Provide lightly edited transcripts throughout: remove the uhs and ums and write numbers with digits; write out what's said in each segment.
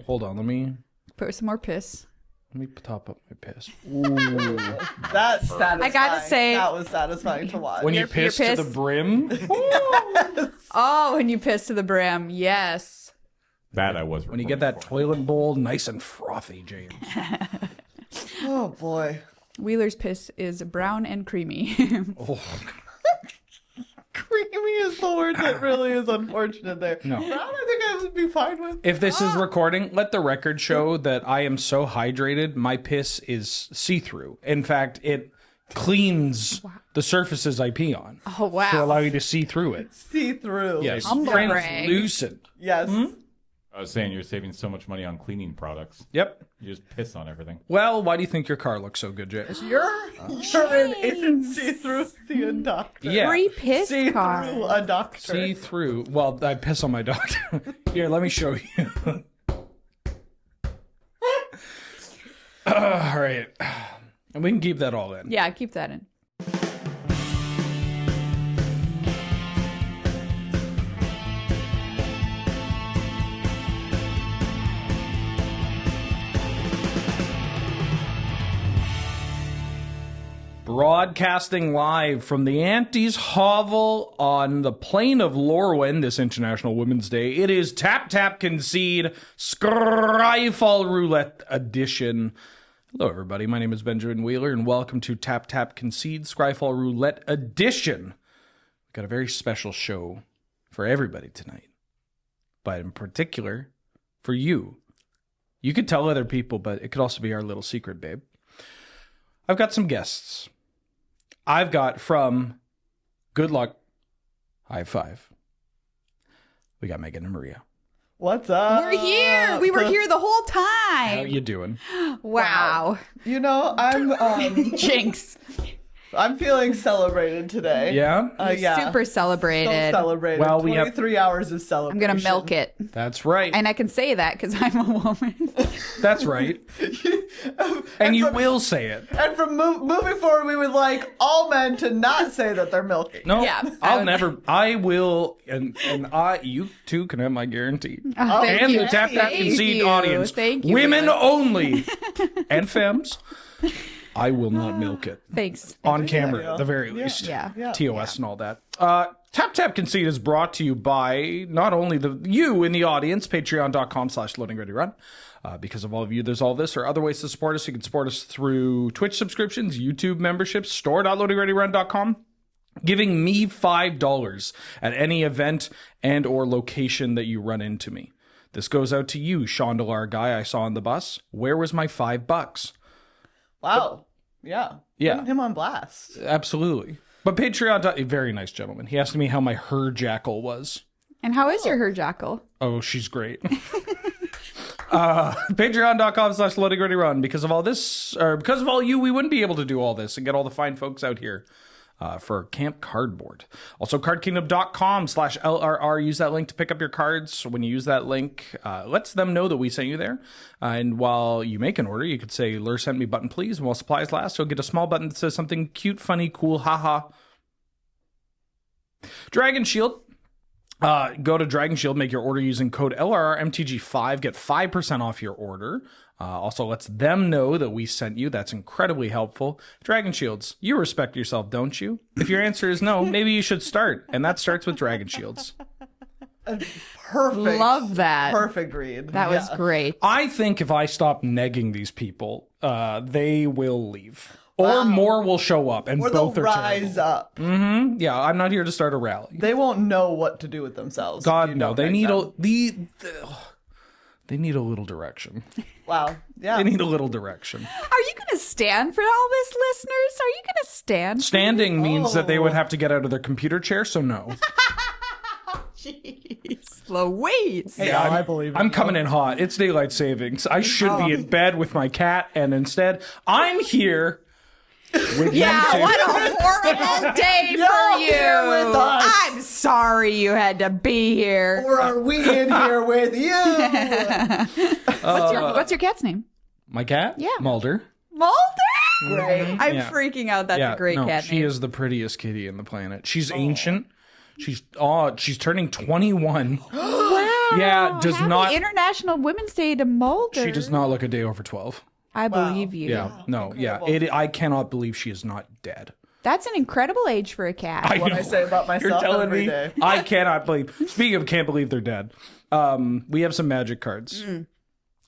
Hold on, let me Put some more piss. top up my piss. Ooh. That's satisfying. I gotta say, that was satisfying to watch. When you piss to the brim. Oh, when you piss to the brim, yes. That I was. When you get that toilet bowl nice and frothy, James. Oh boy. Wheeler's piss is brown and creamy. Oh. Creamy is the word that really is unfortunate there. No. Brown, I think I would be fine with. If this is recording, let the record show that I am so hydrated, my piss is see-through. In fact, it cleans the surfaces I pee on. Oh, wow. To allow you to see through it. See through. Yes. Humble brag. Translucent. Yes. I was saying you're saving so much money on cleaning products. Yep. You just piss on everything. Well, why do you think your car looks so good, James? Your urine isn't see through the a doctor. Yeah. Free piss See car. through a doctor. See through. Well, I piss on my doctor. Here, let me show you. All right. And we can keep that all in. Yeah, keep that in. Broadcasting live from the Auntie's Hovel on the plain of Lorwyn this International Women's Day. It is TapTapConcede Scryfall Roulette edition. Hello, everybody. My name is Benjamin Wheeler, and welcome to TapTapConcede Scryfall Roulette edition. We've got a very special show for everybody tonight, but in particular for you. You could tell other people, but it could also be our little secret, babe. I've got some guests. I've got from Good Luck High Five. We got Meghan and Maria. What's up? We're here. We were here the whole time. How you doing? Wow. You know, I'm Jinx. I'm feeling celebrated today. Yeah? Yeah. Super celebrated. So celebrated. Well, we have- 23 hours of I'm celebration. going to milk it. That's right. And I can say that because I'm a woman. That's right. And you will say it. And from moving forward, we would like all men to not say that they're milking. No, Yeah. I will, and you too can have my guarantee. Oh, thank And you. the Tap Tap Thank Concede you. audience. Thank you. Women Wheeler. only. And femmes. I will not milk it. Thanks. On camera, Yeah. at the very least. Yeah. TOS and all that. Tap Tap Concede is brought to you by not only you in the audience, patreon.com/loadingreadyrun. Because of all of you, there's all this or other ways to support us. You can support us through Twitch subscriptions, YouTube memberships, store.loadingreadyrun.com. Giving me $5 at any event and or location that you run into me. This goes out to you, Shondalar guy I saw on the bus. Where was my $5? Wow. Yeah. Yeah. Putting him on blast. Absolutely. But Patreon, very nice gentleman. He asked me how my her jackal was. And how is your her jackal? Oh, she's great. Patreon.com/loadingreadyrun. Because of all this, or because of all you, we wouldn't be able to do all this and get all the fine folks out here for Camp Cardboard. Also, cardkingdom.com/LRR. Use that link to pick up your cards. When you use that link, lets them know that we sent you there. And while you make an order, you could say, "Lur sent me button, please." And while supplies last, you'll get a small button that says something cute, funny, cool, haha. Dragon Shield. Go to Dragon Shield, make your order using code LRRMTG5, get 5% off your order. Also lets them know that we sent you. That's incredibly helpful. Dragon Shields, you respect yourself, don't you? If your answer is no, maybe you should start. And that starts with Dragon Shields. Perfect. Love that. Perfect read. That was great. I think if I stop negging these people, they will leave. Or more will show up, and Or both they'll are rise terrible. up. Mm-hmm. Yeah, I'm not here to start a rally. They won't know what to do with themselves. if God, you no. don't They neg need them. they need a little direction. Wow. Yeah. They need a little direction. Are you going to stand for all this, listeners? Are you going to stand? Standing means that they would have to get out of their computer chair, so no. Jeez Louise. Hey, I believe I'm coming in hot. It's daylight savings. I should be in bed with my cat, and instead, I'm here with Yeah, you two. what a horrible day You're for here you. with us. I'm sorry you had to be here. Or are we in here with you? What's your cat's name? My cat? Yeah. Mulder. Mulder? Great. I'm Yeah. freaking out. That's a great cat she name. is the prettiest kitty in the planet. She's ancient. She's turning 21. Wow. Yeah, does Happy not. International Women's Day to Mulder. She does not look a day over 12. I believe you. Yeah, no, incredible. I cannot believe she is not dead. That's an incredible age for a cat. What I say about You're myself telling every me? day. I cannot believe. Speaking of can't believe they're dead, we have some magic cards.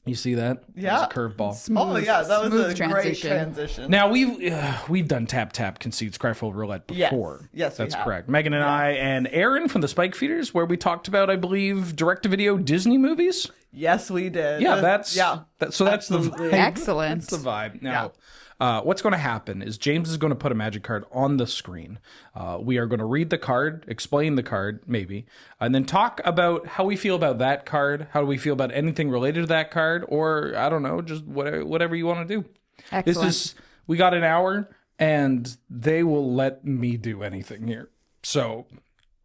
You see that? Yeah. That was a curveball. Oh yeah, that was Smooth a great transition. Now we've done TapTapConcede Scryfall Roulette before. Yes, we that's have. correct. Megan and I and Aaron from the Spike Feeders, where we talked about, I believe, direct-to-video Disney movies. Yes, we did. Yeah, that's the Absolutely. vibe. Excellent. That's the vibe. Now, what's going to happen is James is going to put a magic card on the screen. We are going to read the card, explain the card, maybe, and then talk about how we feel about that card. How do we feel about anything related to that card, or I don't know, just whatever you want to do. Excellent. We got an hour, and they will let me do anything here. So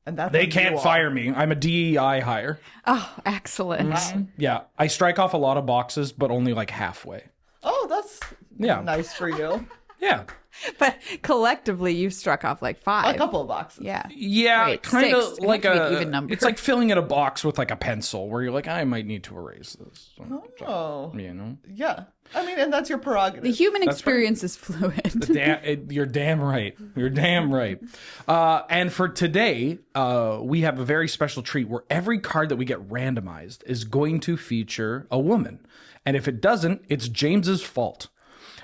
And that's they what you can't are. fire me. I'm a DEI hire. Oh, excellent. Yeah, I strike off a lot of boxes, but only like halfway. Oh, that's Yeah. nice for you. Yeah. But collectively, you've struck off like 5. A couple of boxes. Yeah. Yeah, Wait, kind of 6. It like has to be an a even number. It's like filling in a box with like a pencil, where you're like, I might need to erase this. Oh, You know, yeah. I mean, and that's your prerogative. The human experience is fluid. You're damn right. You're damn right. And for today, we have a very special treat where every card that we get randomized is going to feature a woman, and if it doesn't, it's James's fault.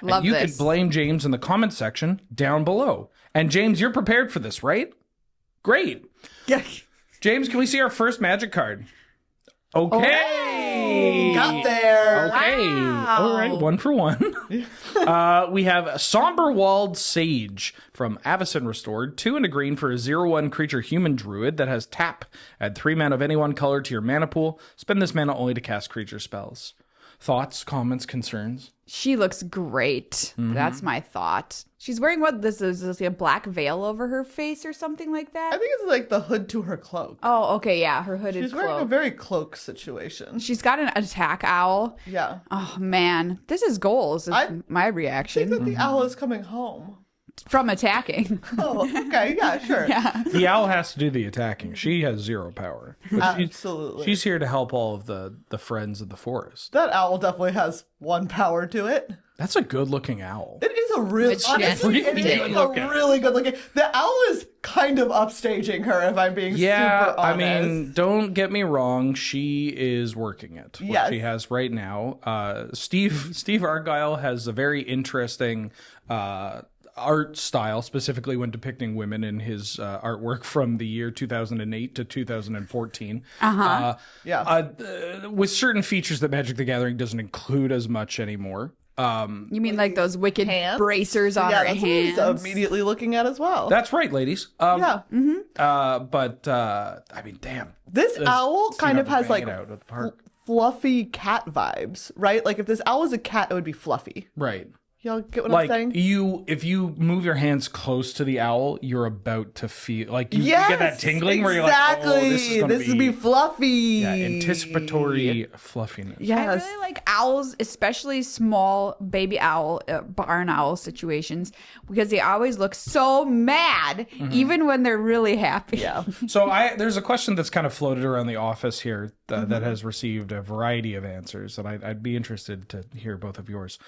Love and you this. can blame James in the comment section down below. And James, you're prepared for this, right? Great. Yeah. James, can we see our first magic card? Okay. Got there. Okay. All right. 1 for 1. We have Somber Walled Sage from Avacyn Restored. 2 and a green for a 0/1 creature human druid that has tap. Add 3 mana of any one color to your mana pool. Spend this mana only to cast creature spells. Thoughts, comments, concerns? She looks great. That's my thought. She's wearing what? This is a black veil over her face or something like I that? think it's like the hood to her cloak. Oh, okay, yeah, her hooded She's wearing a cloak. very cloak situation. She's got an attack owl. Yeah. Oh man, this is goals. Is my I reaction think that the owl is coming home. from attacking. Oh, okay. Yeah, sure. The owl has to do the attacking. She has 0 power. But Absolutely. She's here to help all of the friends of the forest. That owl definitely has 1 power to it. That's a good looking owl. It is a really, honestly, it is Really a looking. really good looking. The owl is kind of upstaging her, if I'm being Yeah, super I honest. mean, don't get me wrong. She is working it. What Yes. she has right now. Steve Argyle has a very interesting art style, specifically when depicting women in his artwork from the year 2008 to 2014. With certain features that Magic the Gathering doesn't include as much anymore. You mean like those wicked Hands? bracers on yeah, her that's what he's hands? immediately looking at as well. That's right, ladies. yeah. I mean, damn. This owl kind of has like out of the park. fluffy cat vibes, right? Like if this owl was a cat, it would be fluffy. Right. Y'all get what Like I'm saying? if you move your hands close to the owl, you're about to feel like you Yes, get that tingling where you're like, oh, this is gonna would be fluffy. yeah, anticipatory fluffiness. Yes. I really like owls, especially small baby owl, barn owl situations, because they always look so mad, even when they're really happy. Yeah. So there's a question that's kind of floated around the office here that has received a variety of answers, and I'd be interested to hear both of yours.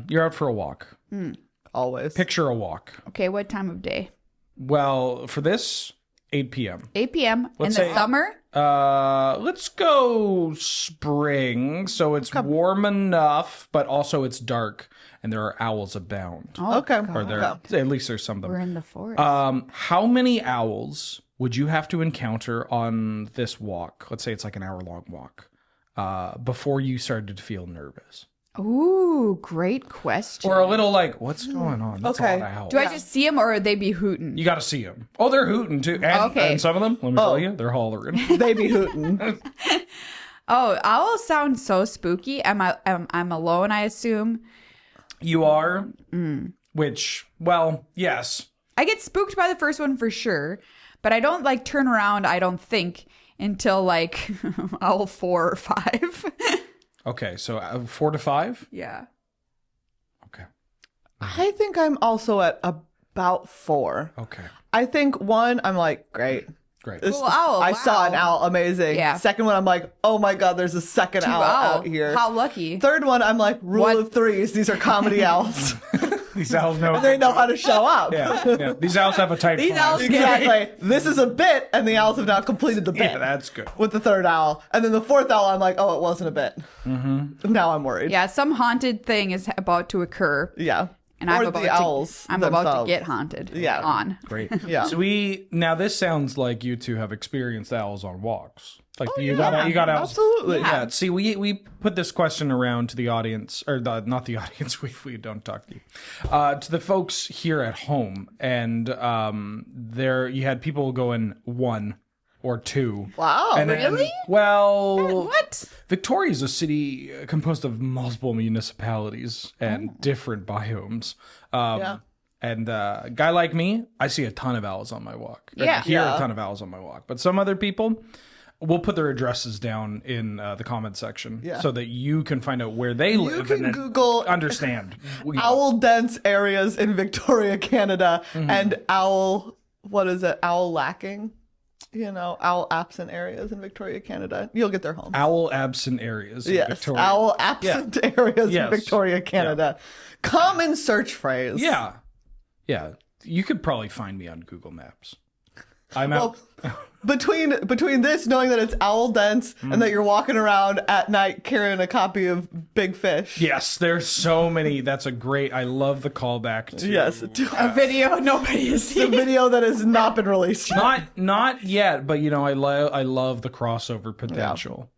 You're out for a walk. Always. Picture a walk. Okay, what time of day? Well, for this, 8 p.m. 8 p.m. in Let's the say- summer? Let's go spring, so it's warm enough, but also it's dark, and there are owls abound. Okay. Or there, at least there's some of them. We're in the forest. How many owls would you have to encounter on this walk? Let's say it's like an hour-long walk, before you started to feel nervous, Ooh, great question. or a little like, what's going on? That's Okay. a lot of owls. Do I just see them or would they be hooting? You got to see them. Oh, they're hooting too, and, Okay. and some of them, let me tell you, they're hollering. They be hooting. Oh, owls sound so spooky. I'm alone, I assume. You are, which, well, yes. I get spooked by the first one for sure, but I don't like turn around, I don't think, until like owl 4 or 5. Okay, so 4 to 5. Yeah. Okay. I think I'm also at about 4. Okay. I think 1, I'm like, great. Great. This- Cool owl, I saw wow. an owl. Amazing. Yeah. Second one, I'm like, oh my God, there's a second owl out here. How lucky. Third one, I'm like, rule What? of threes. These are comedy owls. These owls know. They know how to show up. Yeah. These owls have a tight These fly. owls- Exactly. This is a bit, and the owls have now completed the bit. Yeah, that's good. With the third owl. And then the fourth owl, I'm like, oh, it wasn't a bit. Mm-hmm. Now I'm worried. Yeah, some haunted thing is about to occur. Yeah. And Or I'm about the owls I'm about to themselves. get haunted. Yeah. On. Great. Yeah. So now this sounds like you two have experienced owls on walks. Like you yeah. got owls. Absolutely. Yeah. See, we put this question around to the audience, or not the audience. We don't talk to you, to the folks here at home, and there you had people going 1 or 2. Wow. And then- really? well, What? Victoria is a city composed of multiple municipalities and different biomes. Yeah. And a guy like me, I see a ton of owls on my walk. Or Yeah. hear Yeah. a ton of owls on my walk. But some other people, we'll put their addresses down in the comment section so that you can find out where they live can and then Google understand. Owl dense areas in Victoria, Canada, and owl, what is it? Owl lacking? Owl absent areas in Victoria, Canada. You'll get their homes. Owl absent areas in Yes, Victoria. owl absent areas Yes. in Victoria, Canada. Common search phrase. Yeah. Yeah. You could probably find me on Google Maps. I'm out. Between this, knowing that it's owl dense, and that you're walking around at night carrying a copy of Big Fish. Yes, there's so many. That's a great. I love the callback to. Yes, A video nobody has the seen. video that has not been released. Not yet, but I love the crossover potential.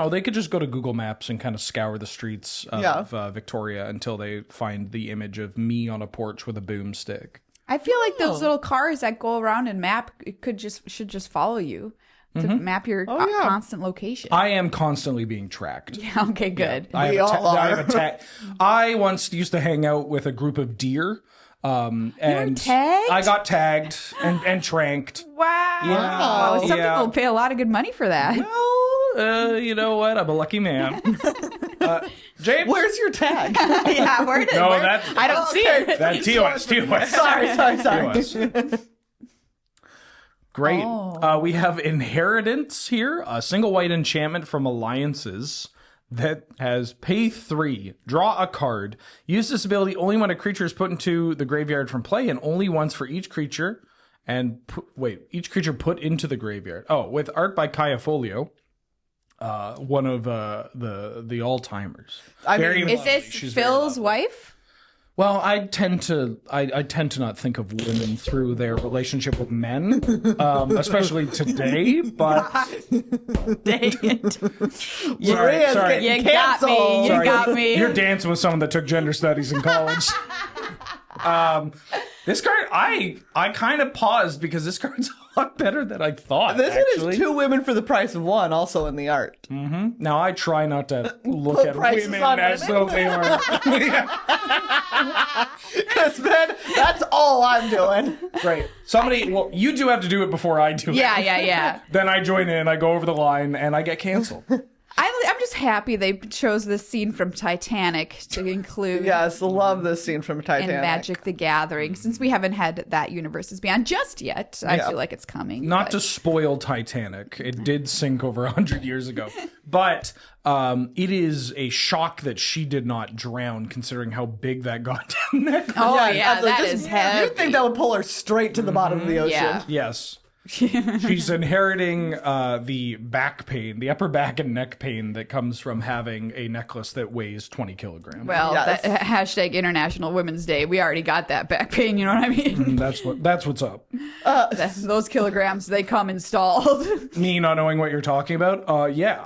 They could just go to Google Maps and kind of scour the streets of Victoria until they find the image of me on a porch with a boomstick. I feel like those little cars that go around and map should just follow you to map your constant location. I am constantly being tracked. Yeah, okay, good. I We all are. I once used to hang out with a group of deer. And tagged? I got tagged and tranked. Wow. Yeah. Some Yeah. people pay a lot of good money for that. Well, you know what? I'm a lucky man. James, Where's your tag? Yeah, where did No, where- that's I don't see it. that TOS. sorry. Great. We have Inheritance here, a single white enchantment from Alliances that has pay 3, draw a card. Use this ability only when a creature is put into the graveyard from play, and only once for each creature. And each creature put into the graveyard. Oh, with art by Kaya Folio. One of the all timers. Is this Phil's wife? Well, I tend to not think of women through their relationship with men, especially today. But Dang it. Maria's sorry. getting You got me. canceled. You got me. You're dancing with someone that took gender studies in college. This card, I kind of paused because this card's a lot better than I thought. This actually. one is 2 women for the price of 1, also in the art. Now I try not to look Put at prices women on as women. though they are. Because, man, that's all I'm doing. Right. Well, you do have to do it before I do it. Yeah. Then I join in, I go over the line, and I get canceled. I'm just happy they chose this scene from Titanic to include Yes, love this scene from in Titanic. Magic the Gathering. Since we haven't had that Universes Beyond just yet, I feel like it's coming. Not but- to spoil Titanic, it did sink over 100 years ago. But it is a shock that she did not drown, considering how big that goddamn neck was. Oh, yeah, absolutely. that Just- is heavy. You'd think that would pull her straight to the bottom of the ocean. Yeah. Yes. She's inheriting the back pain, the upper back and neck pain that comes from having a necklace that weighs 20 kilograms. Well, Yes. that, hashtag International Women's Day. We already got that back pain. You know what I mean? And that's what's up. Those kilograms, they come installed. Me not knowing what you're talking about? Yeah.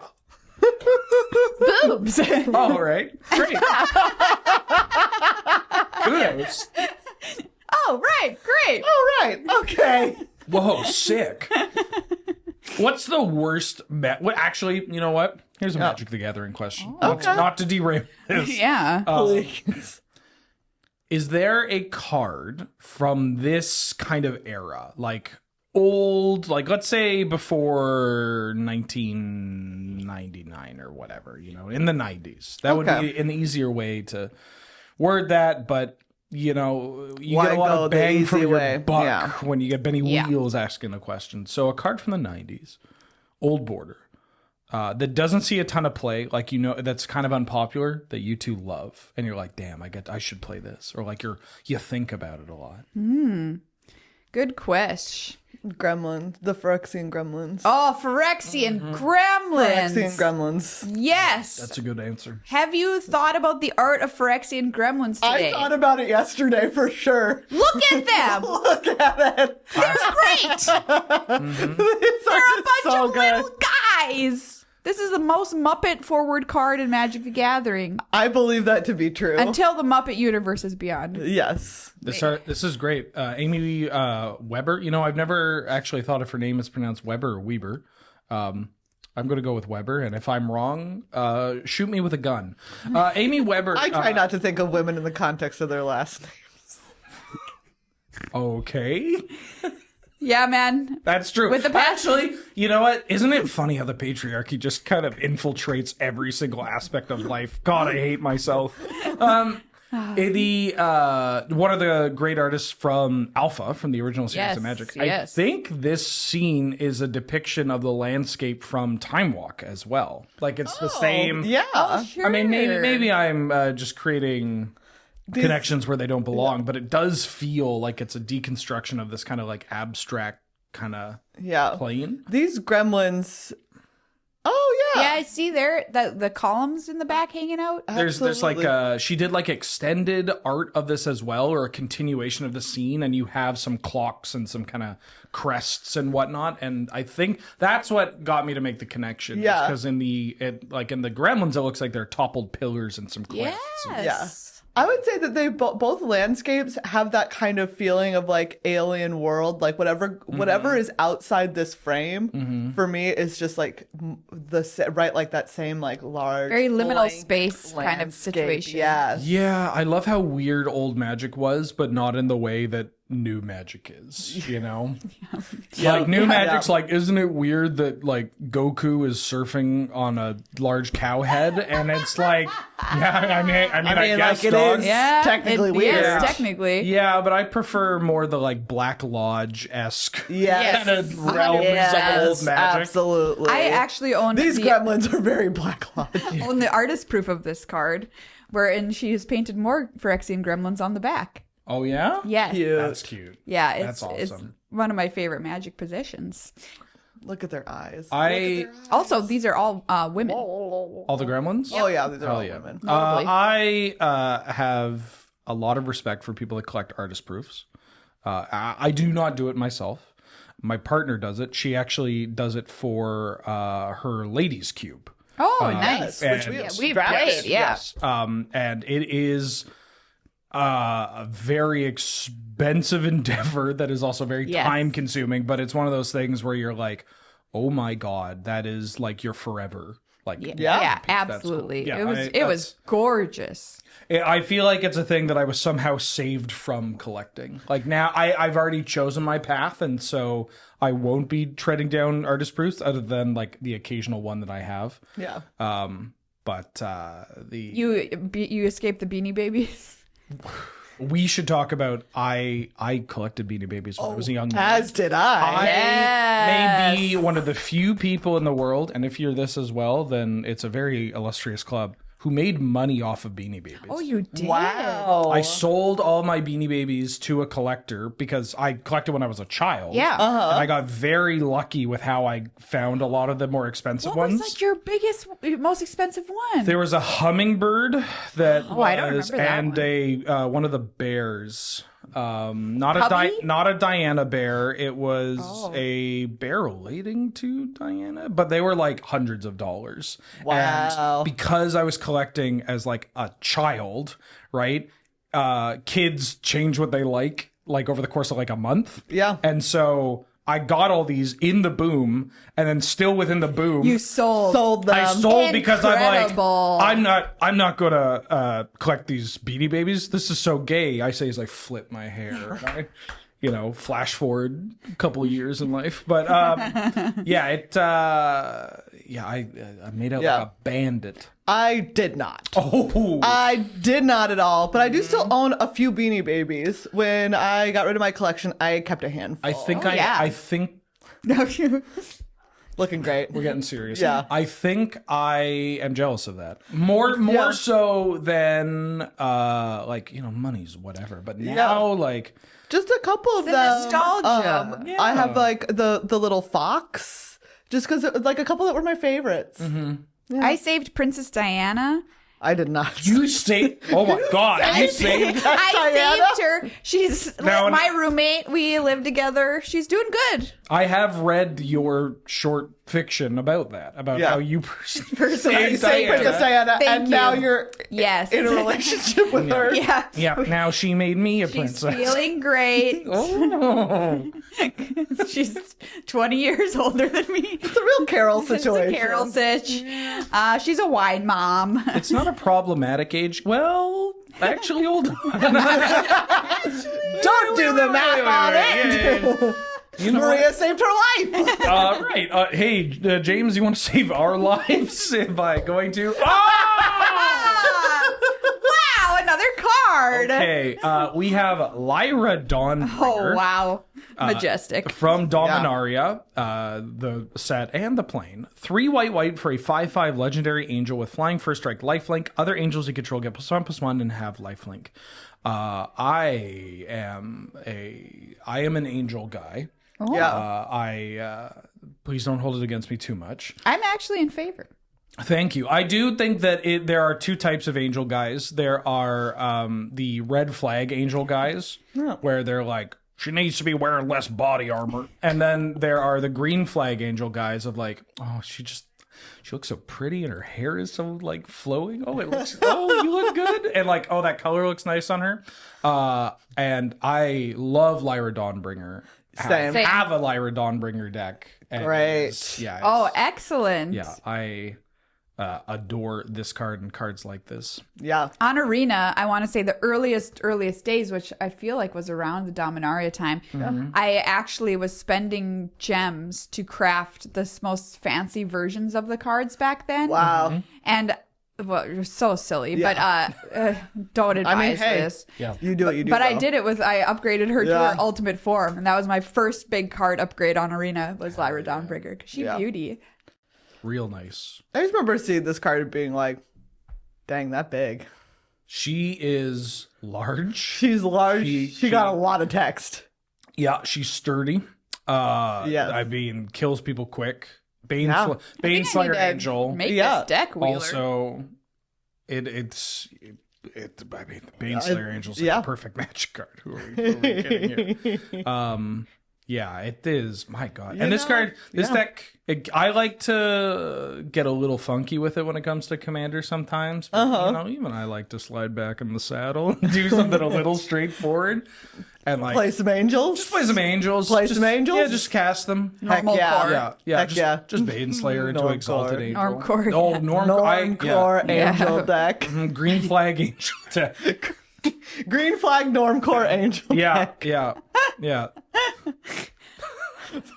Boobs. All right. Great. Kudos. Oh, right. Great. All right. Okay. Whoa, sick. What's the worst what actually, you know what? Here's a Magic the Gathering question. Not to derail this. Yeah. Please. Is there a card from this kind of era? Like old, like let's say before 1999 or whatever, in the 90s. That would be an easier way to word that, but you know, you Why get a lot go of the bang for easy your way? buck Yeah. when you get Benny Yeah. Wheels asking a question. So a card from the 90s, Old Border, that doesn't see a ton of play, like, you know, that's kind of unpopular, that you two love, and you're like, damn, I should play this, or like you think about it a lot. Good question. Gremlins, the Phyrexian gremlins. Oh, Phyrexian gremlins. Phyrexian gremlins. Yes. That's a good answer. Have you thought about the art of Phyrexian gremlins today? I thought about it yesterday for sure. Look at them. Look at it. They're great. They're a bunch of little guys. This is the most Muppet forward card in Magic the Gathering. I believe that to be true. Until the Muppet universe is beyond. Yes. This is great. Amy Weber. You know, I've never actually thought if her name is pronounced Weber or Weber. I'm going to go with Weber, and if I'm wrong, shoot me with a gun. Amy Weber. I try not to think of women in the context of their last names. Okay. Yeah, man. That's true. With the past- Actually, you know what? Isn't it funny how the patriarchy just kind of infiltrates every single aspect of life? God, I hate myself. One of the great artists from Alpha, from the original series Yes, of Magic. yes. I think this scene is a depiction of the landscape from Time Walk as well. Like, it's the same. Yeah. Oh, sure. I mean, maybe I'm just creating connections where they don't belong, but it does feel like it's a deconstruction of this kind of like abstract kind of Yeah. plane. These gremlins. Oh, yeah. Yeah, I see there the columns in the back hanging out. There's Absolutely. like she did like extended art of this as well, or a continuation of the scene, and you have some clocks and some kind of crests and whatnot, and I think that's what got me to make the connection. Yeah. Because in the Gremlins, it looks like they're toppled pillars and some cliffs. Yes. I would say that they both landscapes have that kind of feeling of like alien world, like whatever is outside this frame for me is just like like that same like large, Very liminal blank space kind of landscape. situation. Yes. Yeah, I love how weird old Magic was, but not in the way that new Magic is, you know? Like, new Magic's like, isn't it weird that, like, Goku is surfing on a large cow head? And it's like, yeah, I guess, like, it dog. is. Yeah, Technically weird. Yes, Yeah. technically. Yeah, but I prefer more the, like, Black Lodge-esque Yes. kind of realms Yes, of old Magic. absolutely. I actually own These the gremlins are very Black Lodge. own the artist proof of this card, wherein she has painted more Phyrexian gremlins on the back. Oh, yeah? Yes. Cute. That's cute. Yeah, That's it's awesome. one of my favorite Magic positions. Look at their eyes. Also, these are all women. All the Gremlins? Oh yeah, these are all yeah. women. Notably. I have a lot of respect for people that collect artist proofs. I do not do it myself. My partner does it. She actually does it for her ladies' cube. Oh, nice. which We've drafted. played, yeah. Yes. And it is a very expensive endeavor that is also very Yes. time consuming, but it's one of those things where you're like, oh my God, that is like your forever. Like, Yeah, That's cool. absolutely. Yeah, It was gorgeous. I feel like it's a thing that I was somehow saved from collecting. Like, now I've already chosen my path, and so I won't be treading down artist proofs other than like the occasional one that I have. Yeah. But You escaped the Beanie Babies. we should talk about I collected Beanie Babies when I was a young man. As did I. I Yes. may be one of the few people in the world, and if you're this as well, then it's a very illustrious club, who made money off of Beanie Babies. Oh, you did? Wow. I sold all my Beanie Babies to a collector because I collected when I was a child. Yeah. And I got very lucky with how I found a lot of the more expensive What ones. was like your most expensive one? There was a hummingbird that I don't was, remember that and one. a one of the bears. Not Cubby? not a Diana bear. It was Oh. a bear relating to Diana, but they were like hundreds of dollars. Wow. And because I was collecting as like a child, right? Kids change what they like over the course of like a month. Yeah. And so I got all these in the boom, and then still within the boom, You sold. them. I sold because Incredible. I'm not gonna collect these Beanie Babies. This is so gay. I say as I flip my hair. And I, flash forward a couple of years in life, but yeah, I made out Yeah. like a bandit. I did not. Oh, I did not at all, but I do still own a few Beanie Babies. When I got rid of my collection, I kept a handful. I think yeah. I think Looking great. we're getting serious. Yeah. I think I am jealous of that. More Yeah. so than like, money's whatever. But now like Just a couple of The them. nostalgia. I have like the little fox, just because like a couple that were my favorites. I saved Princess Diana. I did not. you stay. Oh my god, you saved. I saved her. She's Now- my roommate. We live together. She's doing good. I have read your short fiction about that, about Yeah. how you Personally. saved Say Princess Diana, Thank and now you. you're Yes. in a relationship with her. Yeah. Yeah, now she made me a She's princess. feeling great. Oh. She's 20 years older than me. It's a real Carol It's a situation. Carol Sitch. She's a wine mom. It's not a problematic age. Well, actually, hold on. Don't do the math on it. Yeah. You know Maria saved her life. Right. Hey, James, you want to save our lives by going to... Wow, another card. Okay, we have Lyra Dawnbringer. Oh, wow. Majestic. From Dominaria, the set and the plane. 3 white for a 5/5 legendary angel with flying first strike lifelink. Other angels you control get +1/+1 and have lifelink. I am an angel guy. Yeah. Please don't hold it against me too much. I'm actually in favor. Thank you. I do think that there are two types of angel guys. There are the red flag angel guys, where they're like, she needs to be wearing less body armor. And then there are the green flag angel guys of like, oh, she looks so pretty and her hair is so like flowing. Oh, you look good. And like, oh, that color looks nice on her. And I love Lyra Dawnbringer. Same. Have a Lyra Dawnbringer deck. And Great. Yeah. Oh, excellent. Yeah, I adore this card and cards like this. Yeah. On Arena, I want to say the earliest days, which I feel like was around the Dominaria time, I actually was spending gems to craft the most fancy versions of the cards back then. Wow. And well, it was so silly, but don't advise hey, this. Yeah. You do what you do. But I though. did it I upgraded her to Yeah. her ultimate form, and that was my first big card upgrade on Arena was Lyra Dawnbringer. 'Cause she beauty. Real nice. I just remember seeing this card and being like, dang, that big. She is large. She's large. She got a lot of text. Yeah, she's sturdy. Yes. I mean, kills people quick. Bane, Yeah. Bane I think I Slayer need to Angel. Make Yeah. this deck wheeler. Also, I mean, the Bane Slayer Angel's like yeah. a perfect magic card. Who are we kidding here? Yeah, it is. My God. And this deck, I like to get a little funky with it when it comes to Commander sometimes. But, even I like to slide back in the saddle and do something a little straightforward. And like Play some angels. just play some angels. Play Just- some angels? Yeah, just cast them. Normal yeah. core. Yeah, Heck yeah. just Bane Slayer into Normcore. Exalted Angel. Normcore, Oh, yeah. Normcore angel deck. Green Flag Angel deck. Green flag Normcore angel Yeah, deck. yeah.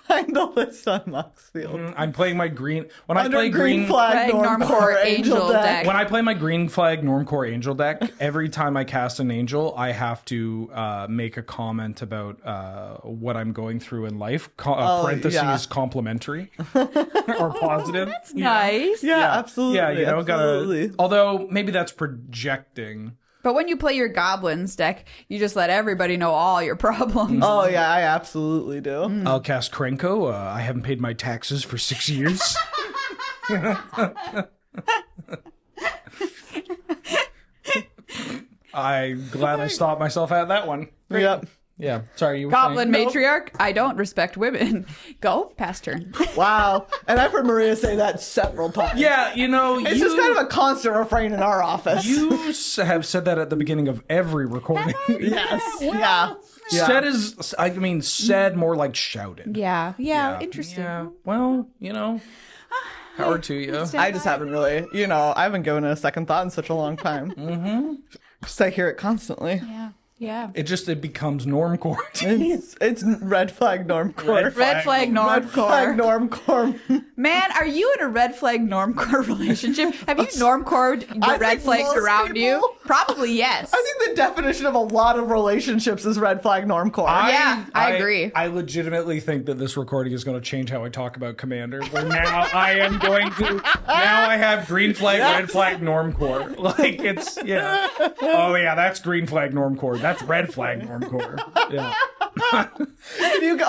Find the list on Moxfield. I'm playing my green. When I Under play green green flag Normcore angel deck. When I play my Green Flag Normcore Angel deck, every time I cast an angel, I have to make a comment about what I'm going through in life. Parentheses yeah. complimentary or positive. That's nice. Yeah, absolutely. Yeah, absolutely. gotta. Although maybe that's projecting. But when you play your goblins deck, you just let everybody know all your problems. Oh yeah, I absolutely do. I'll cast Krenko. I haven't paid my taxes for 6 years. I'm glad I stopped myself at that one. Yep. Yeah. Sorry, you were Goblin saying? matriarch, I don't respect women. Go, pass turn. Wow. And I've heard Maria say that several times. Yeah, It's just kind of a constant refrain in our office. You have said that at the beginning of every recording. Yes. Yeah. Said is, I mean, said more like shouted. Yeah, interesting. Yeah. Well, power to you. I just haven't really, I haven't given it a second thought in such a long time. Because I hear it constantly. Yeah. Yeah. It becomes normcore. It's red flag normcore. Red flag Red flag normcore. normcore. Man, are you in a red flag normcore relationship? Have you normcored I the red think flags most around you? people- Probably yes. I think the definition of a lot of relationships is red flag normcore. Yeah, I agree. I legitimately think that this recording is going to change how I talk about Commander. Where now I am going to. Now I have green flag, red flag, normcore. Like it's Oh yeah, that's green flag normcore. That's red flag normcore. Yeah.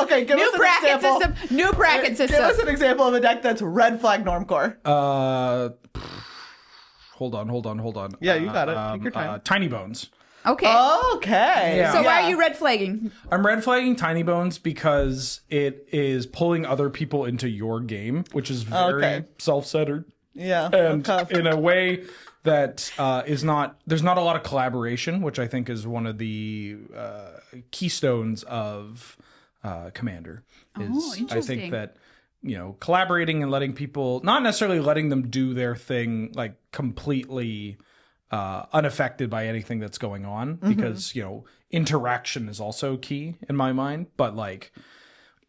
Okay, give us an example. New bracket system. Give us an example of a deck that's red flag normcore. Hold on. Yeah, you got it. Take your time. Tiny Bones. Okay. Okay. Yeah. So why are you red flagging? I'm red flagging Tiny Bones because it is pulling other people into your game, which is very self-centered. Yeah. And in a way that is not, there's not a lot of collaboration, which I think is one of the keystones of Commander. I interesting. think that, collaborating and letting people, not necessarily letting them do their thing like completely unaffected by anything that's going on, because, interaction is also key in my mind. But like,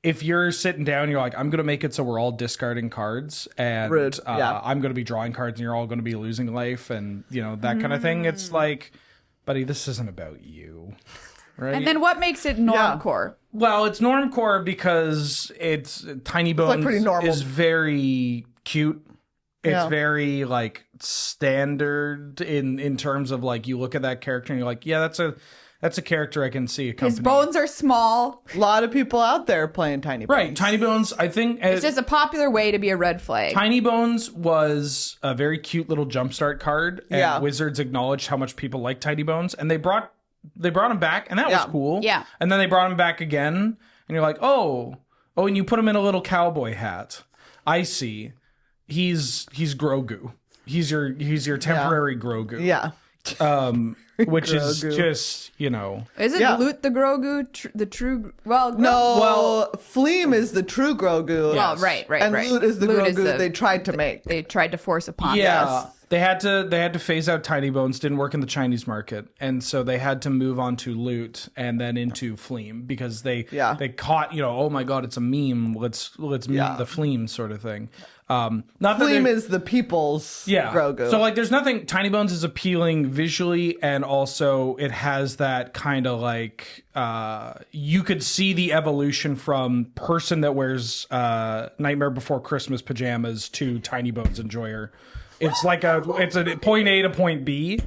if you're sitting down, you're like, I'm going to make it so we're all discarding cards and I'm going to be drawing cards and you're all going to be losing life and, that kind of thing. It's like, buddy, this isn't about you. Right? And then what makes it normcore? Well, it's normcore because it's Tiny Bones pretty normal. is very cute. It's Yeah. very like standard in terms of like you look at that character and you're like, yeah, that's a character I can see accompanying. His bones are small. A lot of people out there playing Tiny Bones. Right, Tiny Bones. I think It's just a popular way to be a red flag. Tiny Bones was a very cute little jumpstart card, and Yeah. Wizards acknowledged how much people like Tiny Bones, and they brought him back, and that was cool. Yeah. And then they brought him back again, and you're like, oh, and you put him in a little cowboy hat. I see. He's Grogu. He's your temporary Grogu. Yeah. Which is Grogu. just, Is it Loot the Grogu? The true. Well, No, Fleam is the true Grogu. Well, right. And right. Loot is the Loot Grogu they tried to make. They tried to force upon Yeah, us. they had to phase out Tiny Bones. Didn't work in the Chinese market, and so they had to move on to Loot and then into Fleam because they caught oh my god, it's a meme. Let's meme the Fleam sort of thing. Not Fleam that is the people's Grogu. So like, there's nothing. Tiny Bones is appealing visually, and also it has that kind of like you could see the evolution from person that wears Nightmare Before Christmas pajamas to Tiny Bones enjoyer. It's like it's a point A to point B.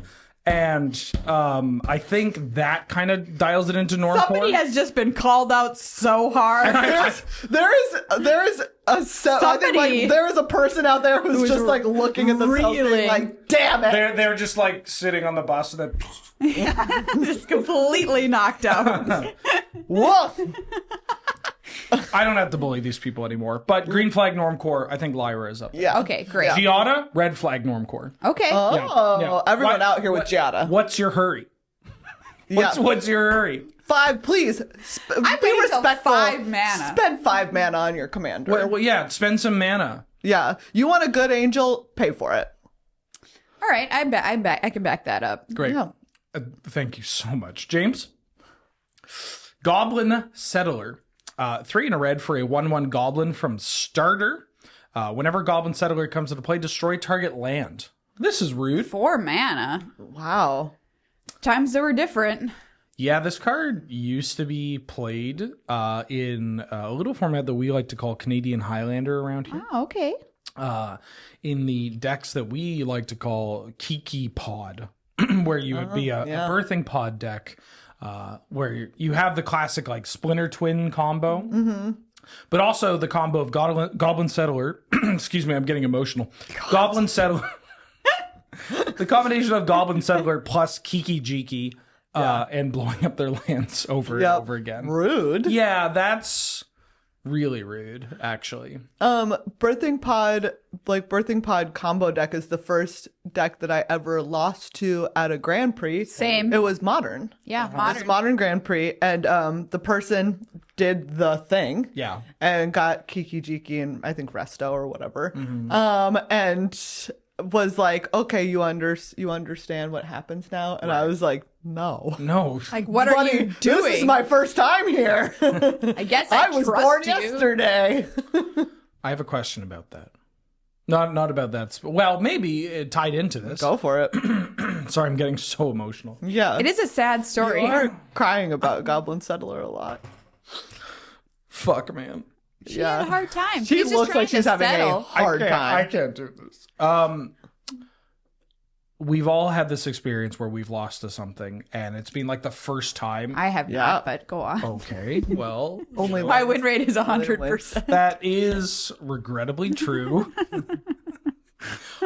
And I think that kind of dials it into normcore. Somebody has just been called out so hard. there is a Somebody there is a person out there who's just like looking at themselves being reeling. like, damn it. They're just like sitting on the bus and then Just completely knocked out. Woof. I don't have to bully these people anymore. But green flag normcore, I think Lyra is up there. Yeah. Okay, great. Giada, red flag normcore. Okay. Oh, Yeah. everyone What- out here with Giada. What's your hurry? What's your hurry? 5, please. I Be played till respectful. 5 mana. Spend 5 mana on your commander. Well, yeah, spend some mana. Yeah. You want a good angel? Pay for it. All right, I'm back. I can back that up. Great. Yeah. Thank you so much. James? Goblin Settler. 3 and a red for a 1/1 goblin from starter. Whenever Goblin Settler comes into play, destroy target land. This is rude. 4 mana. Wow. Times they were different. Yeah, this card used to be played in a little format that we like to call Canadian Highlander around here. Oh, okay. In the decks that we like to call Kiki Pod, where you would be a birthing pod deck, where you have the classic like Splinter Twin combo, but also the combo of Goblin Settler. Excuse me, I'm getting emotional. Goblin Settler. The combination of Goblin Settler plus Kiki Jiki and blowing up their lands over and over again. Rude. Yeah, that's really rude, actually. Birthing Pod combo deck is the first deck that I ever lost to at a Grand Prix. Same. It was Modern. Yeah, It was Modern Grand Prix, and the person did the thing. Yeah. And got Kiki Jiki and I think Resto or whatever. And was like, okay, you understand what happens now, and I was like, no. Like, what are you doing? This is my first time here. I guess I was trust born you. yesterday. I have a question about that. Not about that. Well, maybe it tied into this. Go for it. Sorry, I'm getting so emotional. Yeah. It is a sad story. You are crying about Goblin Settler a lot. Fuck, man. She had a hard time. She She's just looks trying like she's to having settle. a hard time. I can't do this. We've all had this experience where we've lost to something, and it's been like the first time. I have not, but go on. Okay, well, Only My win rate is 100%. that is regrettably true.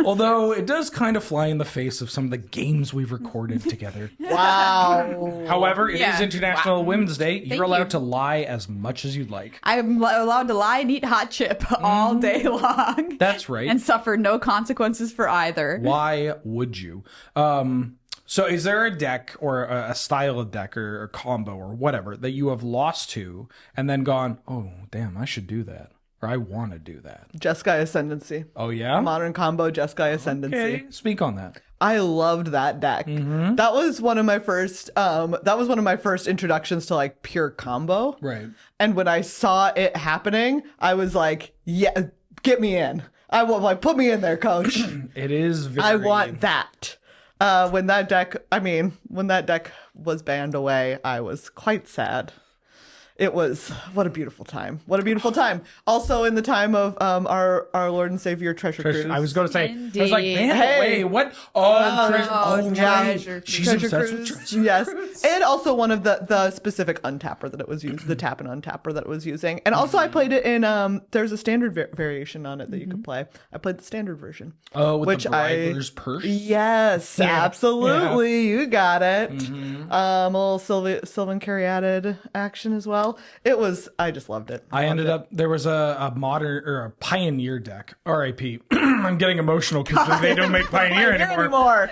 Although it does kind of fly in the face of some of the games we've recorded together. Wow. However, it Yeah. is International Women's Day. You're you. allowed to lie as much as you'd like. I'm allowed to lie and eat hot chip all day long. That's right. And suffer no consequences for either. Why would you? So is there a deck or a style of deck or combo or whatever that you have lost to and then gone, oh, damn, I should do that. Or I want to do that. Jeskai Ascendancy. Oh, yeah? Modern combo Jeskai Ascendancy. Okay, speak on that. I loved that deck. That was one of my first introductions to like pure combo. Right. And when I saw it happening, I was like, yeah, get me in. I will like put me in there, coach. It is very... I want that. When that deck was banned away, I was quite sad. It was, what a beautiful time. What a beautiful time. Also in the time of our Lord and Savior Treasure Cruise. I was going to say, I was like, Indeed. man, Hey. wait, what? Oh, Treasure, yeah. Treasure She's Treasure obsessed Cruise, with Treasure yes. Cruise. And also one of the specific untapper that it was used, the tap and untapper that it was using. And also I played it in, there's a standard variation on it that you could play. I played the standard version. Oh, with which the Bridler's Purse? Yes, absolutely. You got it. A little Sylvan Caryatid action as well. I just loved it. I ended up, there was a modern, or a Pioneer deck, RIP. I'm getting emotional because they don't make Pioneer anymore.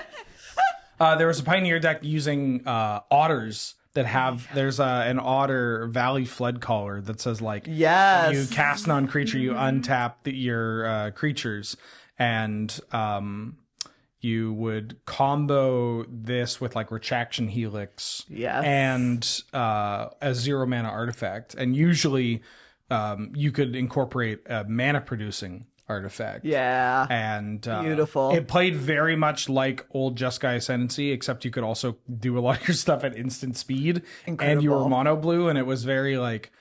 There was a Pioneer deck using otters that have, there's an otter Valley Flood Caller that says like, Yes. you cast non-creature, you untap your creatures, and you would combo this with like Retraction Helix and a 0 mana artifact. And usually you could incorporate a mana producing artifact. Yeah. And Beautiful. It played very much like old Jeskai Ascendancy, except you could also do a lot of your stuff at instant speed. And you were Incredible. mono blue, and it was very like,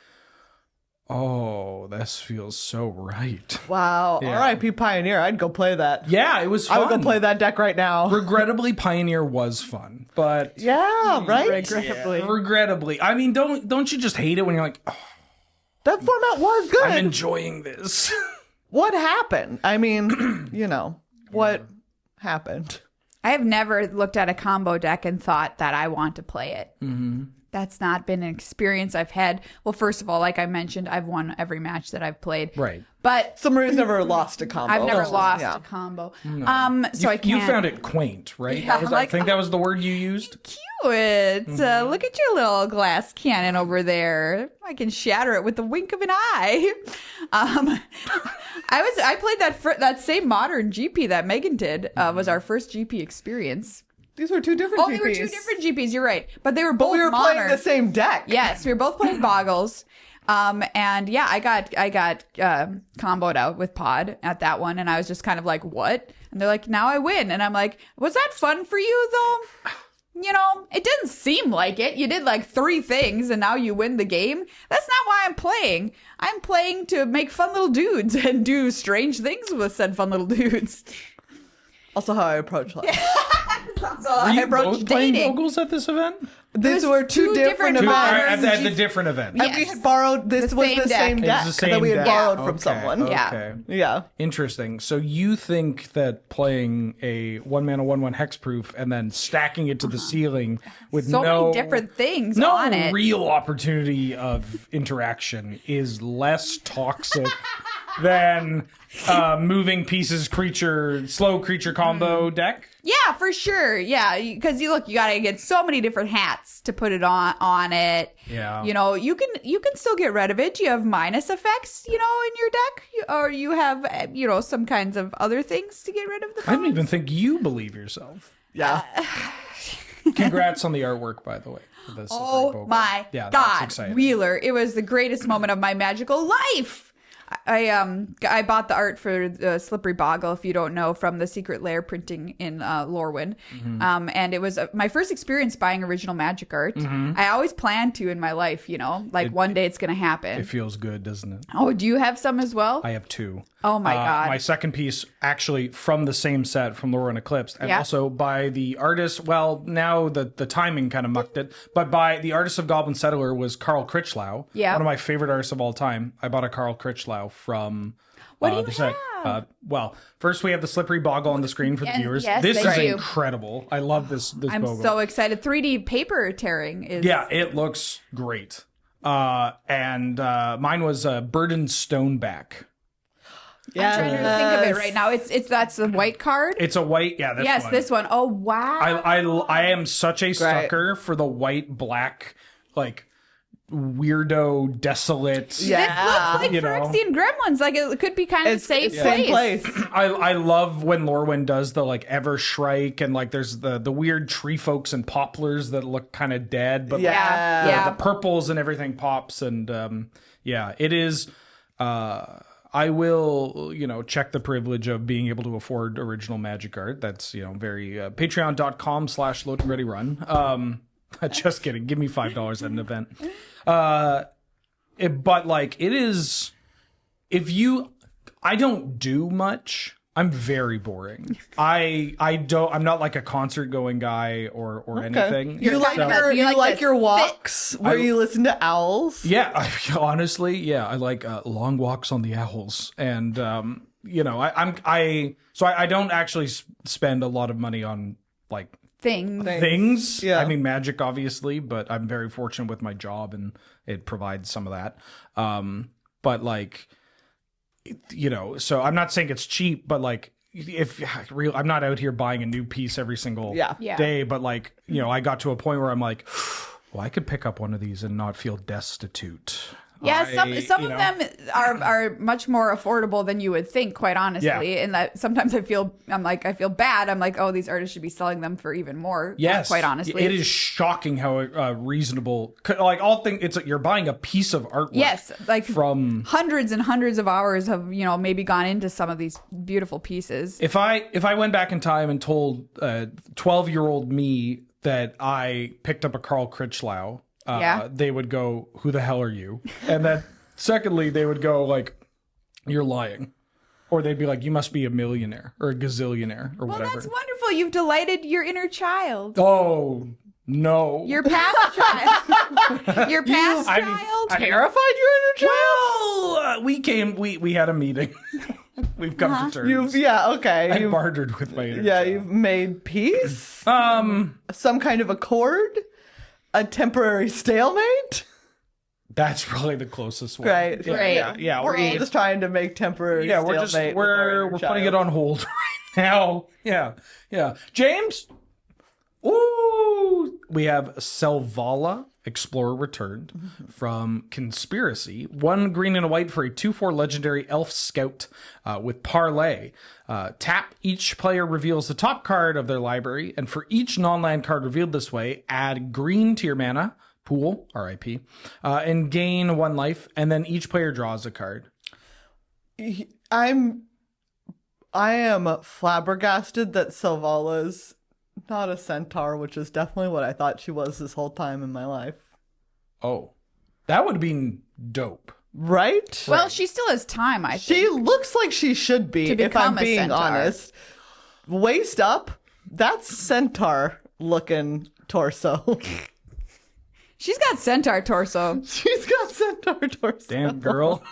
oh, this feels so right. Wow. Yeah. R.I.P. Pioneer. I'd go play that. Yeah, it was fun. I would go play that deck right now. Regrettably, Pioneer was fun, but Yeah, right? Regrettably. I mean, don't you just hate it when you're like, oh, That format was good. I'm enjoying this? What happened? I mean, what happened? I have never looked at a combo deck and thought that I want to play it. Mm-hmm. That's not been an experience I've had. Well, first of all, like I mentioned, I've won every match that I've played. Right. But Somebody's never lost a combo. I've never Oh, lost yeah. a combo. So You, I can't. you found it quaint, right? Yeah, I think that was the word you used. Cute. Look at your little glass cannon over there. I can shatter it with the wink of an eye. I played that same modern GP that Megan did. Was our first GP experience. These were two different GPs. They were two different GPs. You're right, but they were But both we were modern. playing the same deck. Yes, we were both playing Boggles. And yeah, I got comboed out with Pod at that one, and I was just kind of like, what? And they're like, now I win. And I'm like, was that fun for you though? It didn't seem like it. You did like 3 things and now you win the game. That's not why I'm playing. I'm playing to make fun little dudes and do strange things with said fun little dudes. Also how I approach life. So I approached playing dating. vocals at this event? These were two different different events. modern At the different event. And we had borrowed, this was same the deck. same It was deck the same that we had deck. borrowed from Okay, someone. Yeah. Okay. Yeah. Interesting. So you think that playing a 1-mana 1/1 hexproof and then stacking it to the ceiling with So no many different things no on it. real opportunity of interaction is less toxic than moving pieces slow creature combo deck. Yeah, for sure. Yeah, because you gotta get so many different hats to put it on it. Yeah. You can still get rid of it. You have minus effects, in your deck, or you have some kinds of other things to get rid of the I don't cons. even think you believe yourself. Yeah. Congrats on the artwork, by the way. for the Slippery Oh Bogle. my Yeah, that's God, exciting. Wheeler! It was the greatest moment of my magical life. I bought the art for the Slippery Boggle, if you don't know, from the Secret Lair printing in Lorwyn. Mm-hmm. And it was my first experience buying original magic art. Mm-hmm. I always planned to in my life, one day it's going to happen. It feels good, doesn't it? Oh, do you have some as well? I have two. Oh my God. My second piece, actually from the same set from Lorwyn Eclipsed, and Yeah. also by the artist. Well, now the timing kind of mucked it, but by the artist of Goblin Settler was Carl Critchlow. Yeah. One of my favorite artists of all time. I bought a Carl Critchlow from. What do you the set. have? Well, first we have the Slippery Boggle on the screen for the And viewers. yes, This is thank you. incredible. I love this I'm Bogle. so excited. 3D paper tearing is. Yeah, it looks great. And mine was Burden Stoneback. I'm trying to think of it right now. That's the white card. It's a white, yeah. This Yes, one. this one. Oh wow. I am such a sucker for the white black, like weirdo, desolate. Yeah. This looks like You know. Phyrexian Gremlins. Like it could be kind of the same It's same place. I love when Lorwyn does the like Evershrike and like there's the weird tree folks and poplars that look kind of dead, but like, Yeah. Yeah. the purples and everything pops and yeah, it is. I will, check the privilege of being able to afford original magic art. That's, very patreon.com/loadingreadyrun. Just kidding. Give me $5 at an event. But like it is, I don't do much. I'm very boring. I'm not like a concert going guy or anything. You like you like your this walks where you listen to owls? Yeah, honestly, yeah, I like long walks on the owls, and I don't actually spend a lot of money on like things. things. Yeah. I mean magic, obviously, but I'm very fortunate with my job, and it provides some of that. But like, so I'm not saying it's cheap, but like, I'm not out here buying a new piece every single Yeah. day, but like, I got to a point where I'm like, well, I could pick up one of these and not feel destitute. Yeah, some of them are much more affordable than you would think, quite honestly. Yeah. And that sometimes I feel bad. I'm like, oh, these artists should be selling them for even more. Yes, quite honestly, it is shocking how reasonable. Like it's like you're buying a pice of artwork. Yes, like from hundreds and hundreds of hours have maybe gone into some of these beautiful pieces. If I went back in time and told 12-year-old me that I picked up a Carl Critchlow, they would go, "Who the hell are you?" And then, secondly, they would go like, "You're lying," or they'd be like, "You must be a millionaire or a gazillionaire or Well, whatever." that's wonderful. You've delighted your inner child. Oh no! Your past child. Your past child. Terrified your inner child? Well, we had a meeting. We've come to terms. I bartered with my inner child. You've made peace? Um, Some kind of accord? A temporary stalemate? that's probably the closest one. Right. Yeah. We're all just trying to make temporary stalemate. We're putting it on hold right now. Yeah. James. Ooh, we have Selvala Explorer returned from Conspiracy. 1 green and a white for a 2/4 legendary elf scout with parlay. Tap, each player reveals the top card of their library, and for each non-land card revealed this way, add green to your mana pool, RIP, and gain 1 life, and then each player draws a card. I am flabbergasted that Selvala's not a centaur, which is definitely what I thought she was this whole time in my life. Oh, that would have been dope. Right? Well, she still has time, I think. She looks like she should be, To if become I'm a being centaur. honest. Waist up, that's centaur-looking torso. She's got centaur torso. She's got centaur torso. Damn, girl.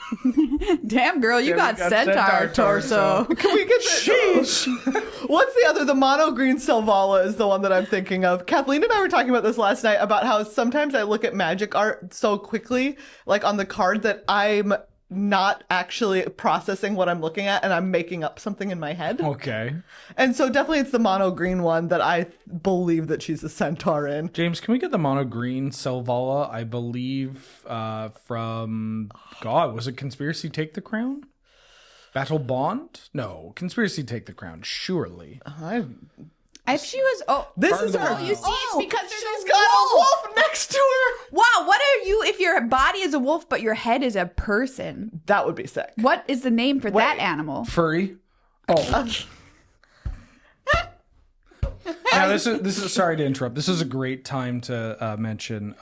Damn, girl, you got centaur torso. Can we get that? What's the mono green Selvala is the one that I'm thinking of. Kathleen and I were talking about this last night about how sometimes I look at magic art so quickly, like on the card, that I'm not actually processing what I'm looking at, and I'm making up something in my head. Okay. And so definitely it's the mono green one that I believe that she's a centaur in. James, can we get the mono green Selvala? I believe from God, was it Conspiracy Take the Crown? Battle Bond? No, Conspiracy Take the Crown. Surely. If she was, This is Part of her. the- you see, it's because she's there's a got a wolf. wolf next to her. Wow, what are you if your body is a wolf but your head is a person? That would be sick. What is the name for that animal? Furry. Oh. Now this is sorry to interrupt. This is a great time to mention.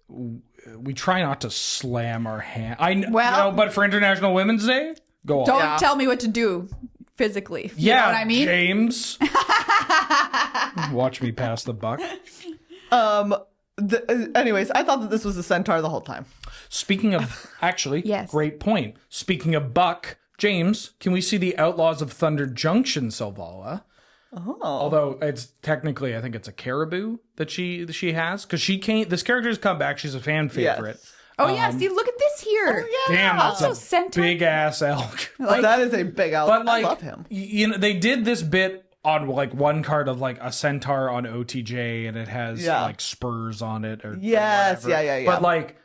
We try not to slam our hand. But for International Women's Day, go on. Don't tell me what to do physically. You Yeah, know what I mean? James. Watch me pass the buck. Anyways, I thought that this was a centaur the whole time. Speaking of, actually, Yes. great point. Speaking of buck, James, can we see the Outlaws of Thunder Junction Selvala? Oh. Although it's technically, I think it's a caribou that she has, because she can't. This character's come back. She's a fan favorite. Yes. Oh yeah, see, look at this here. Damn, that's Also a centaur. big ass elk. Like, That is a big out. But like, I love him. you know, they did this bit on like one card of like a centaur on OTJ, and it has like spurs on it. Or Yes, whatever. yeah. But like,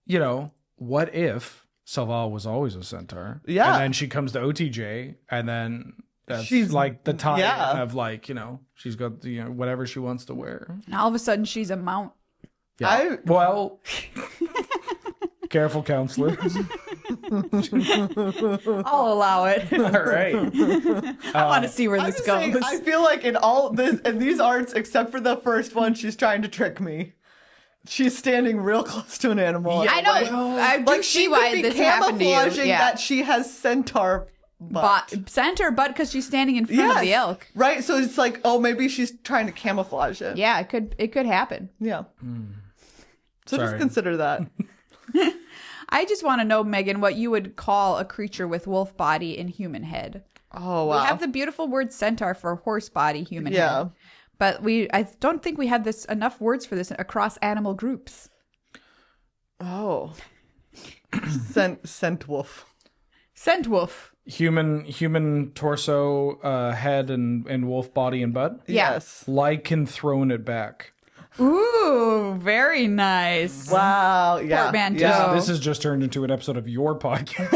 you know, what if Selvala was always a centaur? Yeah. And then she comes to OTJ, and then that's She's- like the tie yeah. of like, you know, she's got whatever she wants to wear. and all of a sudden she's a mount. Yeah. Well, careful, counselor. I'll allow it. All right. I want to see where I'm this just goes. saying, I feel like in these arts, except for the first one, she's trying to trick me. She's standing real close to an animal. I know. I do Like see she why could be this happened to you. camouflaging Yeah. that she has centaur butt. Center butt because she's standing in front of the elk. Right, so it's like, oh, maybe she's trying to camouflage it. Yeah, it could happen. Yeah. So Sorry. just consider that. I just want to know, Megan, what you would call a creature with wolf body and human head. Oh, wow. We have the beautiful word centaur for horse body, human Yeah. head. But I don't think we have enough words for this across animal groups. Oh. Scent wolf. Scent wolf. Human torso, head, and wolf body and butt. Yeah. Yes. Like and throwing it back. Ooh, very nice. Wow. Yeah. Portmanteau. Yeah. This has just turned into an episode of your podcast.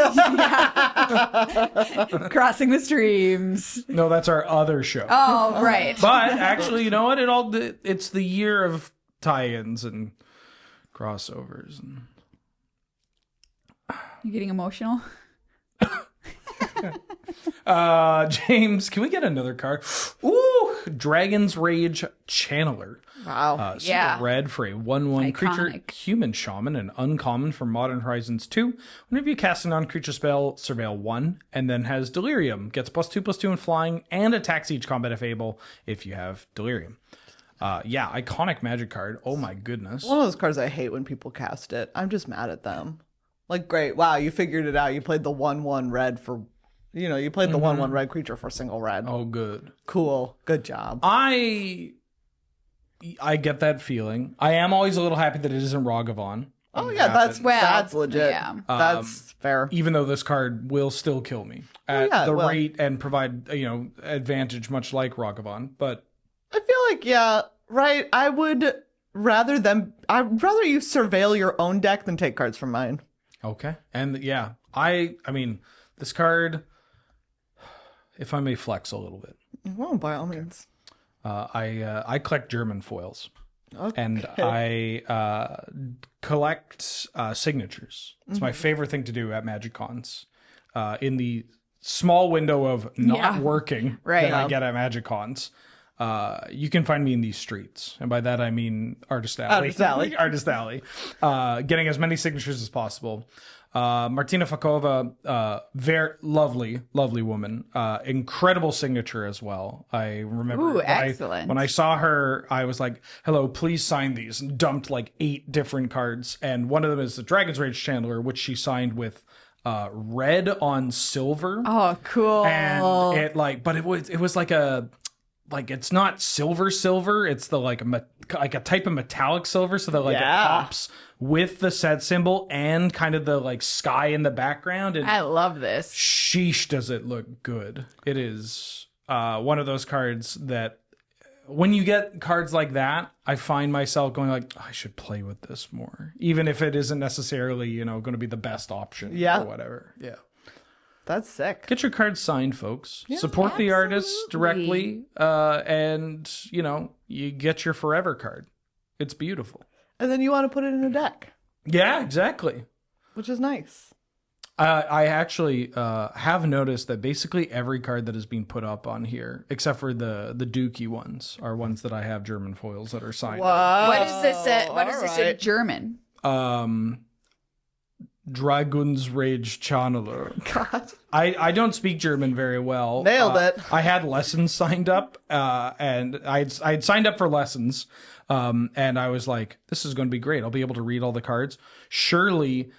Crossing the streams. No, that's our other show. Oh, right. But actually, you know what? It's the year of tie-ins and crossovers. And You getting emotional? James, can we get another card? Ooh, Dragon's Rage Channeler. Wow. Yeah. Red for a 1/1 creature, Iconic. human shaman, and uncommon from Modern Horizons 2. Whenever you cast a non-creature spell, surveil 1, and then has Delirium. Gets +2/+2 in flying, and attacks each combat if able if you have Delirium. Yeah, iconic magic card. Oh my goodness. One of those cards I hate when people cast it. I'm just mad at them. Like, great. Wow, you figured it out. You played the 1/1 red for, you played the 1/1 red creature for single red. Oh, good. Cool. Good job. I get that feeling. I am always a little happy that it isn't Ragavan. Oh, yeah, that's legit. yeah. That's fair. Even though this card will still kill me at yeah, it the will. rate and provide, advantage much like Ragavan. But I feel like, yeah, right. I'd rather you surveil your own deck than take cards from mine. okay. And yeah, I mean, this card, if I may flex a little bit, Well, by all means. I collect German foils. Okay. And I collect signatures. It's my favorite thing to do at Magic Cons. In the small window of not working Right. that I get at Magic Cons, you can find me in these streets. And by that I mean Artist Alley. Artist Alley. Artist Alley. Getting as many signatures as possible. Martina Fakova, very lovely woman. Incredible signature as well. I remember Ooh, when excellent. when I saw her, I was like, hello, please sign these. And dumped like 8 different cards. And one of them is the Dragon's Rage Chandler, which she signed with red on silver. Oh, cool. And it was like like it's not silver. It's the like a type of metallic silver, so that like it pops with the set symbol and kind of the like sky in the background. And I love this. sheesh, does it look good? It is one of those cards that when you get cards like that, I find myself going like, I should play with this more, even if it isn't necessarily going to be the best option or whatever. Yeah. That's sick. Get your cards signed, folks. Support the artists directly, and you get your forever card. It's beautiful. And then you want to put it in a deck. Yeah, exactly. Which is nice. I actually have noticed that basically every card that is being put up on here, except for the Dookie ones, are ones that I have German foils that are signed. Wow. What is this? What is this in German? Dragon's Rage Channeler. God. I don't speak German very well. Nailed it. I had lessons signed up, and I'd signed up for lessons, and I was like, this is going to be great. I'll be able to read all the cards. Surely,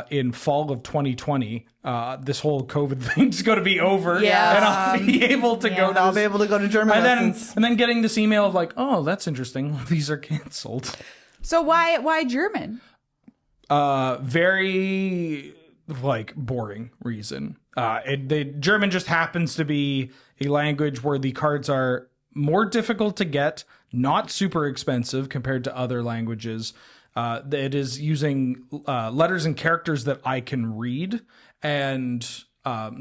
in fall of 2020, this whole COVID thing's going to be over, and I'll be able to go. I'll be able to go to German lessons. And then getting this email of like, oh, that's interesting. These are canceled. So why German? Very like boring reason. The German just happens to be a language where the cards are more difficult to get, not super expensive compared to other languages. It is using letters and characters that I can read, and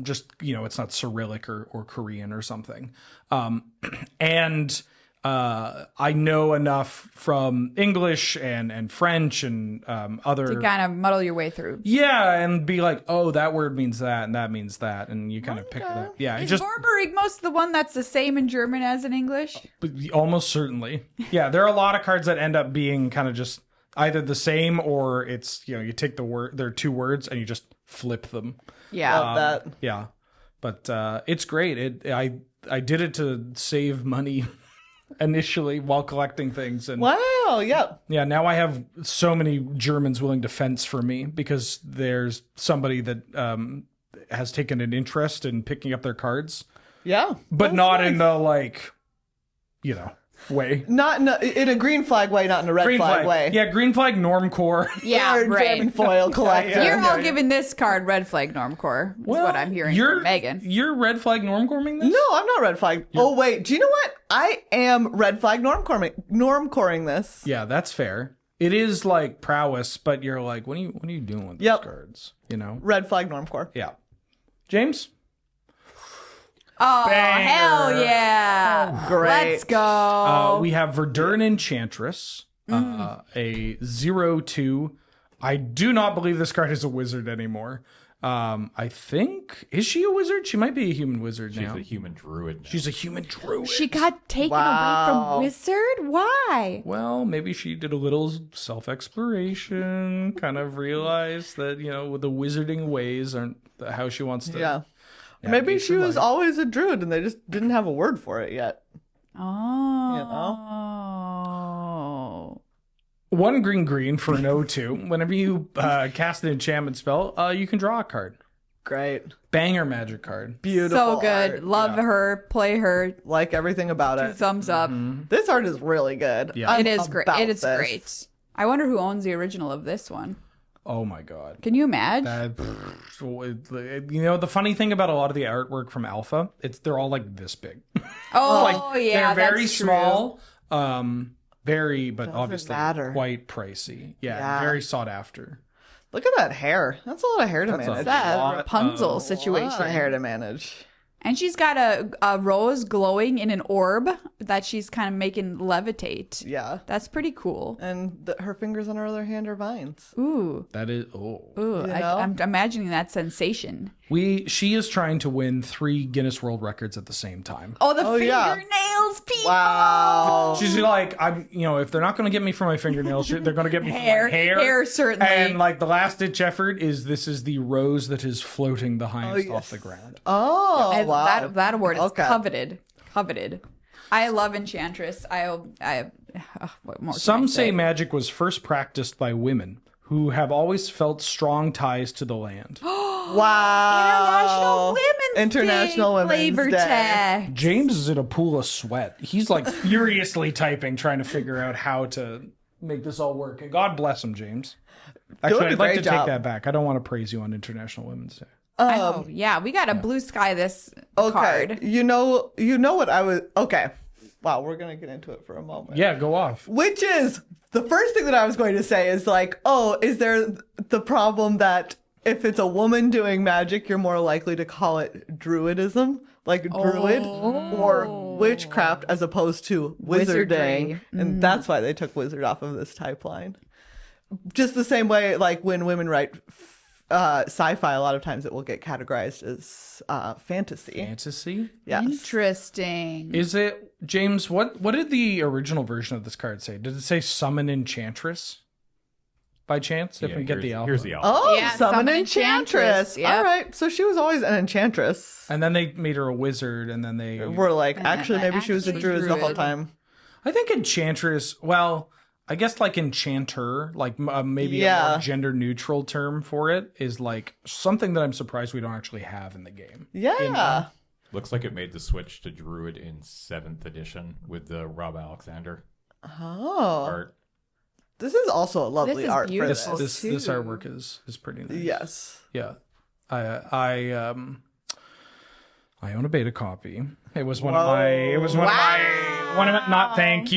just it's not Cyrillic or Korean or something. And I know enough from English and French and other To kind of muddle your way through. Yeah, and be like, oh, that word means that, and that means that, and you kind of pick it up. Yeah, Is Vorberigmos the one that's the same in German as in English? almost certainly. Yeah, there are a lot of cards that end up being kind of just either the same or it's you take the word. There are two words and you just flip them. Yeah, Love that. Yeah, but it's great. I did it to save money initially while collecting things, and Wow, yeah. now I have so many Germans willing to fence for me because there's somebody that has taken an interest in picking up their cards, Yeah. but That's not nice. in the like, way. Not in a green flag way, not in a red flag way. Yeah, green flag normcore. yeah, You're a right. German foil collector. You're all giving this card red flag normcore. Is what I'm hearing from Megan. You're red flag normcorming this? No, I'm not red flag. Oh wait, do you know what? I am red flag normcoring this. Yeah, that's fair. It is like prowess, but you're like, what are you doing with these cards? Red flag normcore. Yeah. James? Oh, Banger. hell yeah. Great. Let's go. We have Verdurn Enchantress, a 0/2. I do not believe this card is a wizard anymore. I think, is she a wizard? She might be a human wizard She's now. a human druid now. She's a human druid. She got taken away Wow. from Wizard? Why? Well, maybe she did a little self-exploration, kind of realized that, with the wizarding ways aren't how she wants to. Yeah. navigate Maybe she her was life. always a druid and they just didn't have a word for it yet. Oh. One green for an 0/2. Whenever you cast an enchantment spell, you can draw a card. Great. Banger magic card. Beautiful. So good. art. Love her. Play her. Like everything about it. Thumbs up. This art is really good. Yeah. I'm It is great. about It is this. great. I wonder who owns the original of this one. Oh my god. Can you imagine? The funny thing about a lot of the artwork from Alpha, they're all like this big. Oh, yeah, they're very that's true. small. Very, but Doesn't obviously matter. quite pricey. Yeah, Yeah. very sought after. Look at that hair. That's a lot of hair to That's a manage. That lot Rapunzel of- A lot situation. of hair to manage. And she's got a rose glowing in an orb that she's kind of making levitate. Yeah. That's pretty cool. And her fingers on her other hand are vines. Ooh. That is Ooh. You know? I'm imagining that sensation. she is trying to win 3 Guinness World Records at the same time. Oh, the yeah. fingernails, people. Wow. She's like, if they're not going to get me for my fingernails, they're going to get me for my hair. Hair, certainly. And like the last ditch effort this is the rose that is floating the highest off the ground. Oh, wow. That award is Okay. coveted. I love Enchantress. What more can I Some say say? magic was first practiced by women who have always felt strong ties to the land. Wow. International Women's Women's Day. Flavor Day. text. James is in a pool of sweat. He's like furiously typing, trying to figure out how to make this all work. And God bless him, James. Actually, Doing a I'd like to great take job. that back. I don't want to praise you on International Women's Day. Oh, yeah, we got a blue sky this Okay. card. You know what I was. Okay. Wow, we're going to get into it for a moment. Yeah, go off. Which is the first thing that I was going to say is like, oh, is there the problem that if it's a woman doing magic, you're more likely to call it druidism, like druid or witchcraft as opposed to wizarding. And that's why they took wizard off of this type line. Just the same way, like when women write sci-fi, a lot of times it will get categorized as fantasy. Fantasy? Yes. Interesting. Is it, James, what did the original version of this card say? Did it say summon enchantress? By chance? If we get the alpha. Here's the alpha. Oh, Yeah, summon summon enchantress. enchantress. Yep. All right. So she was always an enchantress. And then they made her a wizard, and then they... We're like, actually, maybe she was a actually druid the whole druid. time. I think enchantress, well, I guess like enchanter, like maybe a Yeah. more gender neutral term for it is like something that I'm surprised we don't actually have in the game. Yeah. Looks like it made the switch to Druid in 7th edition with the Rob Alexander Oh. art. This is also a lovely This is art for beautiful. this. This too. artwork is pretty nice. Yes. Yeah. I own a beta copy. It was one of my not thank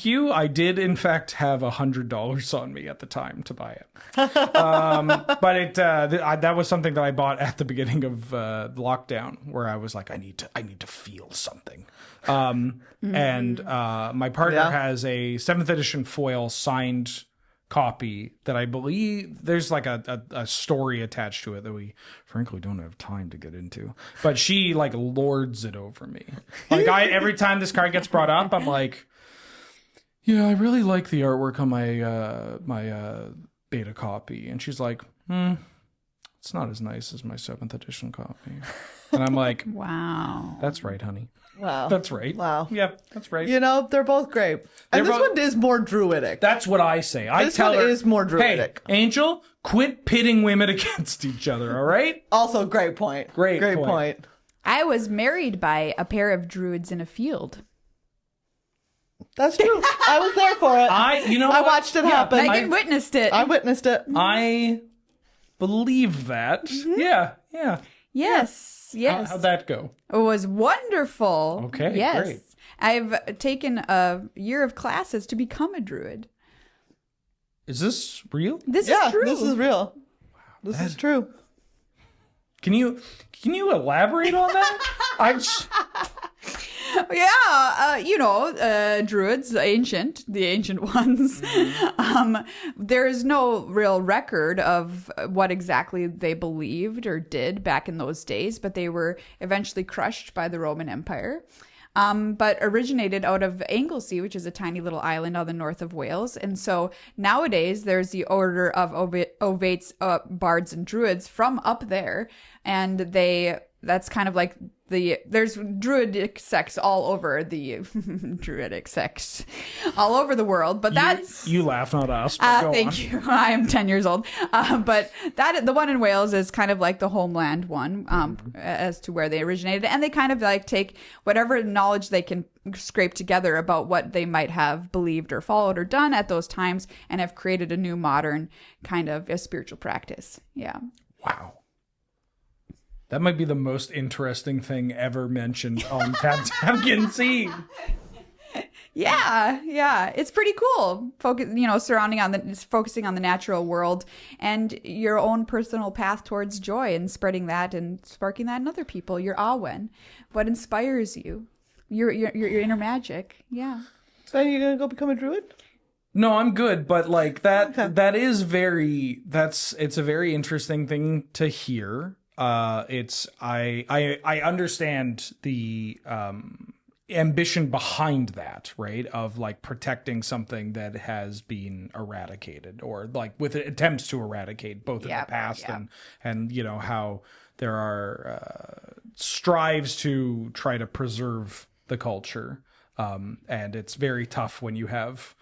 you. I did in fact have $100 on me at the time to buy it. But it that was something that I bought at the beginning of lockdown, where I was like, I need to feel something. And my partner has a 7th edition foil signed copy that I believe there's like a story attached to it that we frankly don't have time to get into, but she like lords it over me. Like every time this card gets brought up, I'm like, yeah, I really like the artwork on my beta copy, and she's like, it's not as nice as my 7th edition copy. And I'm like, Wow. that's right, honey. Wow. That's right. Wow. Yep, that's right. You know, they're both great. And They're this both- one is more druidic. That's what I say. I This tell one her, is more druidic. Hey, Angel, quit pitting women against each other, all right? Also, great point. Great point. point. I was married by a pair of druids in a field. That's true. I was there for it. I watched it happen. Megan witnessed it. I witnessed it. I believe that. Mm-hmm. Yeah. Yes. Yes. How'd that go? It was wonderful. Okay, Yes. great. I've taken a year of classes to become a druid. Is this real? This Yeah, is true. this is real. This is true. Can you elaborate on that? Yeah, druids, the ancient ones. There is no real record of what exactly they believed or did back in those days, but they were eventually crushed by the Roman Empire. But originated out of Anglesey, which is a tiny little island on the north of Wales. And so nowadays there's the order of Ovates, bards, and druids from up there. And that's kind of like there's druidic sects all over the druidic sects all over the world, but that's you laugh, not us. But go on. thank you. I am 10 years old, but the one in Wales is kind of like the homeland one, as to where they originated, and they kind of like take whatever knowledge they can scrape together about what they might have believed or followed or done at those times, and have created a new modern kind of a spiritual practice. Yeah. Wow. That might be the most interesting thing ever mentioned on TapTapConcede. Yeah, it's pretty cool. Focusing on the natural world and your own personal path towards joy, and spreading that and sparking that in other people. Your awen, what inspires you, your inner magic. Yeah. Ben, you gonna go become a druid? No, I'm good, but like that it's a very interesting thing to hear. I understand the ambition behind that, right? Of like protecting something that has been eradicated, or like with attempts to eradicate both in the past and you know how there are strives to try to preserve the culture, and it's very tough when you have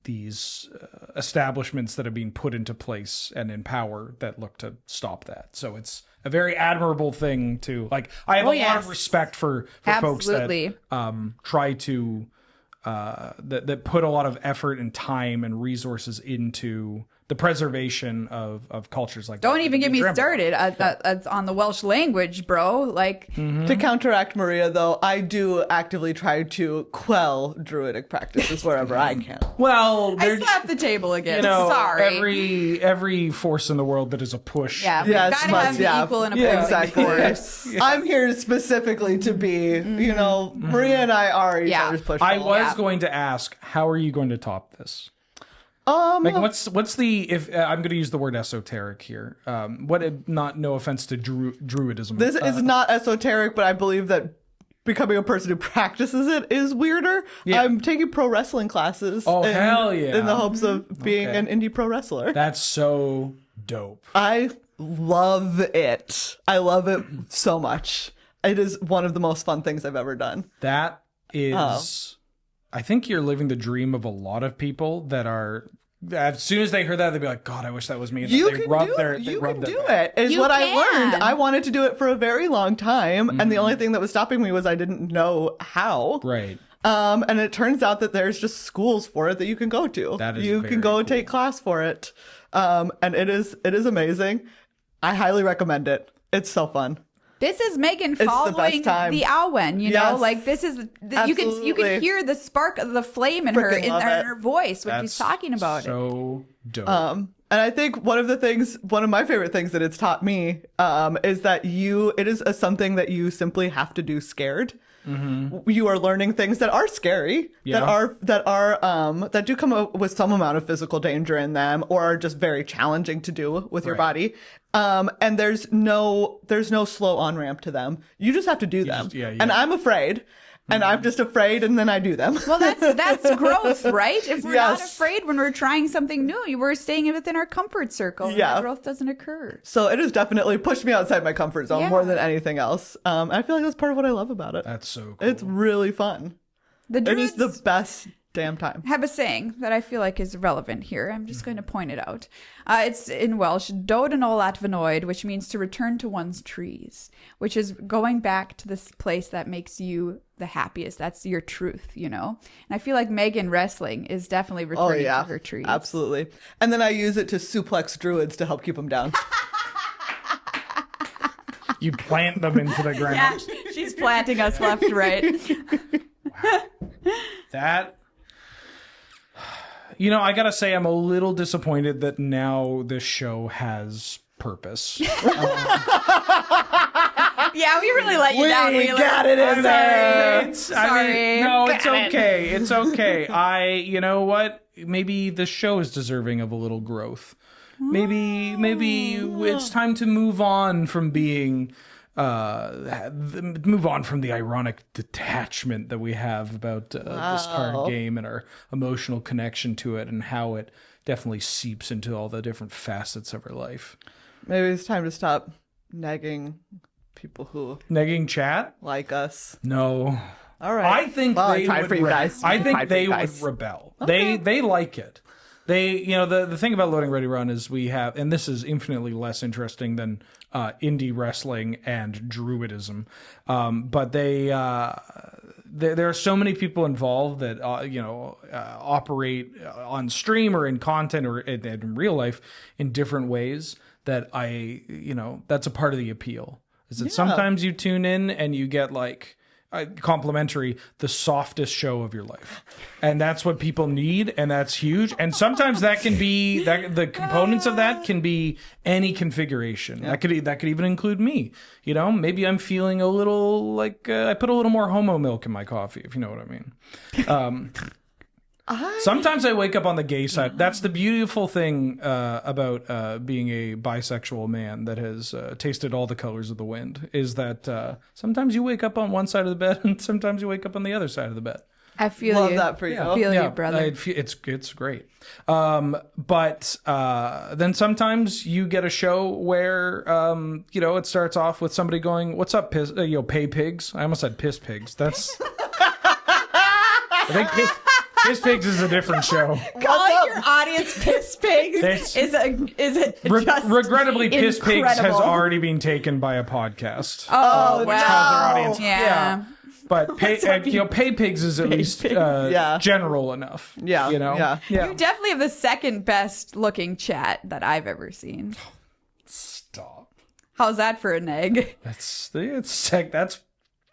these establishments that have been put into place and in power that look to stop that. So it's a very admirable thing to like. I have a lot of respect for folks that try to that put a lot of effort and time and resources into the preservation of cultures like Don't that. even get me started on the Welsh language, bro. Like To counteract Maria, though, I do actively try to quell druidic practices wherever I can. Well, I slapped the table again. you know, Sorry. every force in the world that is a push. Yeah, we Yes, gotta must- have the yeah. equal and Yeah, opposing exactly. force. I'm here specifically to be, you know, Maria and I are each Yeah. other's push. I pull. was going to ask, how are you going to top this? Like, what's the, if I'm going to use the word esoteric here, no offense to druidism. This is not esoteric, but I believe that becoming a person who practices it is weirder. Yeah. I'm taking pro wrestling classes. Oh, hell yeah. In the hopes of being an indie pro wrestler. That's so dope. I love it. I love it so much. It is one of the most fun things I've ever done. That is, I think you're living the dream of a lot of people that are, as soon as they heard that, they'd be like, God, I wish that was me. And You they can rub do their, it. they You rub can their do back. it. Is You what I can. learned. I wanted to do it for a very long time, and the only thing that was stopping me was I didn't know how. Right. And it turns out that there's just schools for it that you can go to. That is you very can go cool. take class for it. And it is amazing. I highly recommend it. It's so fun. This is Megan the following best time. the Awen, you know, Yes. like this is you can Absolutely. hear the spark of the flame in her Frickin' love it. her voice when she's talking about it. So dope. And I think one of my favorite things that it's taught me is that it is something that you simply have to do scared. Mm-hmm. You are learning things that are scary, that do come up with some amount of physical danger in them, or are just very challenging to do with your body. And there's no slow on ramp to them. You just have to do them. And I'm afraid. And I'm just afraid, and then I do them. Well, that's growth, right? If we're not Yes. afraid when we're trying something new, we're staying within our comfort circle. And Yeah. that growth doesn't occur. So it has definitely pushed me outside my comfort zone more than anything else. I feel like that's part of what I love about it. That's so cool. It's really fun. The It is druids the best damn time. have a saying that I feel like is relevant here. I'm just going to point it out. It's in Welsh, dod yn ôl at fy noed, which means to return to one's trees, which is going back to this place that makes you the happiest. That's your truth, you know? And I feel like Megan wrestling is definitely returning to her trees. Absolutely. And then I use it to suplex druids to help keep them down. You plant them into the ground. Yeah, she's planting us left, right. That, you know, I gotta say, I'm a little disappointed that now this show has purpose. Yeah, we really let you down. We got it in there. Sorry. No, it's okay. It's okay. You know what? Maybe the show is deserving of a little growth. Maybe it's time to move on from being move on from the ironic detachment that we have about this card game and our emotional connection to it and how it definitely seeps into all the different facets of our life. Maybe it's time to stop negging people who Negging chat? like us. No. All right. I think Well, I they tried would for you guys. I I think tried for they you would guys. rebel. Okay. They like it. They, you know, the thing about Loading Ready Run is we have, and this is infinitely less interesting than indie wrestling and druidism, but there are so many people involved that operate on stream or in content or in real life in different ways that that's a part of the appeal. Is that sometimes you tune in and you get like complimentary the softest show of your life, and that's what people need, and that's huge. And sometimes that can be the components of that can be any configuration. That could even include me. You know, maybe I'm feeling a little like I put a little more homo milk in my coffee, if you know what I mean. Sometimes I wake up on the gay side. That's the beautiful thing about being a bisexual man that has tasted all the colors of the wind, is that sometimes you wake up on one side of the bed and sometimes you wake up on the other side of the bed. I feel Love you. that for you. I feel you, brother. It's great. But then sometimes you get a show where it starts off with somebody going, "What's up, pay pigs?" I almost said piss pigs. That's I think Piss Pigs is a different show. Calling your audience piss pigs It's- is it just Regrettably, Piss Pigs has incredible. already been taken by a podcast. Oh, which wow. caused our audience. Yeah. But Pay Pigs is at least Yeah. general enough. Yeah, You know? yeah. You definitely have the second best looking chat that I've ever seen. Stop. How's that for an egg? That's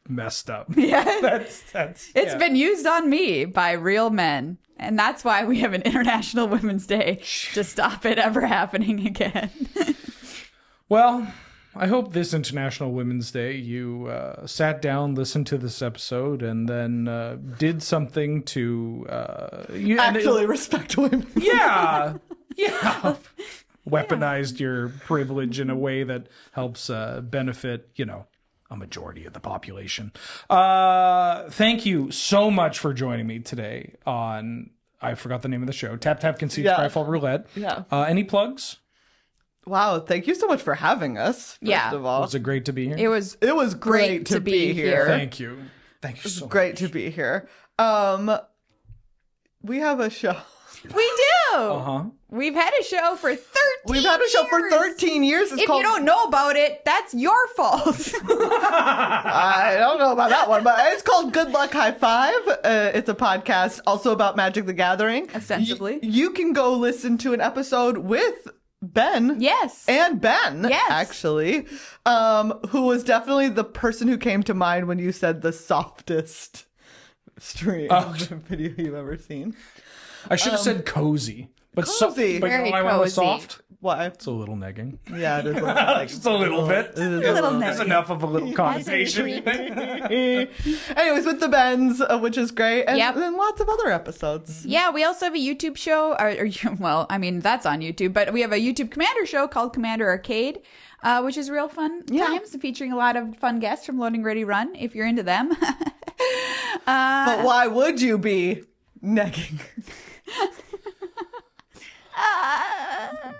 messed up. Yeah. It's It's been used on me by real men. And that's why we have an International Women's Day to stop it ever happening again. Well, I hope this International Women's Day you sat down, listened to this episode, and then did something to Actually respect women. Yeah. Weaponized your privilege in a way that helps benefit, a majority of the population. Thank you so much for joining me today on, I forgot the name of the show, TapTapConcede, Scryfall Roulette. Yeah. Any plugs? Wow, thank you so much for having us. First of all, Was it great to be here? It was great to be here. Thank you. Thank you so much. Great to be here. We have a show. We do. Uh-huh. We've had a show for 13 We've had a show for years. 13 years. It's If called, you don't know about it, that's your fault. I don't know about that one, but it's called Good Luck High Five. It's a podcast also about Magic the Gathering. Ostensibly. You can go listen to an episode with Ben. Yes. And Ben, Yes. actually, who was definitely the person who came to mind when you said the softest stream video you've ever seen. I should have said cozy. But Cozy. but you know Very why I went with cozy. soft? Why? It's a little negging. Yeah, it is. Like, Just a little bit. little There's negging. enough of a little connotation. anyways, with the Bens, which is great, and Yep. then lots of other episodes. Yeah, we also have a YouTube show. Well, I mean, that's on YouTube, but we have a YouTube Commander show called Commander Arcade, which is real fun times, featuring a lot of fun guests from Loading Ready Run, if you're into them. But why would you be negging?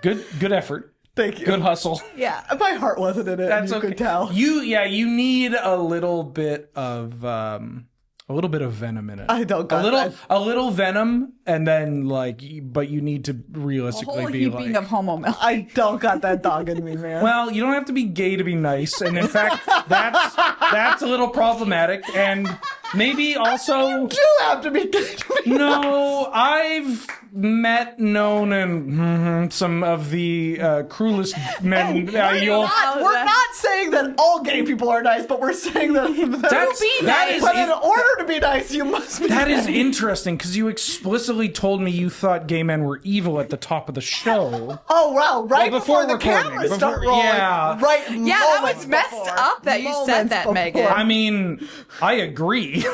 Good effort. Thank you. Good hustle. Yeah. My heart wasn't in it. That's you okay. could tell. You need a little bit of venom in it. I don't got that. a little venom, and then but you need to realistically Whole be heaping like. of homo milk. I don't got that dog in me, man. Well, you don't have to be gay to be nice, and in fact, that's a little problematic, and maybe also. you do have to be gay to be No, I've known, and some of the cruelest men. We're not saying that all gay people are nice, but we're saying that but in order to be nice, you must be That is gay. interesting, because you explicitly told me you thought gay men were evil at the top of the show. Oh, wow. Right Well, before the recording, cameras start rolling. yeah. Right. Yeah, that moments was messed before. up that you said Moments that, before. Megan. I mean, I agree.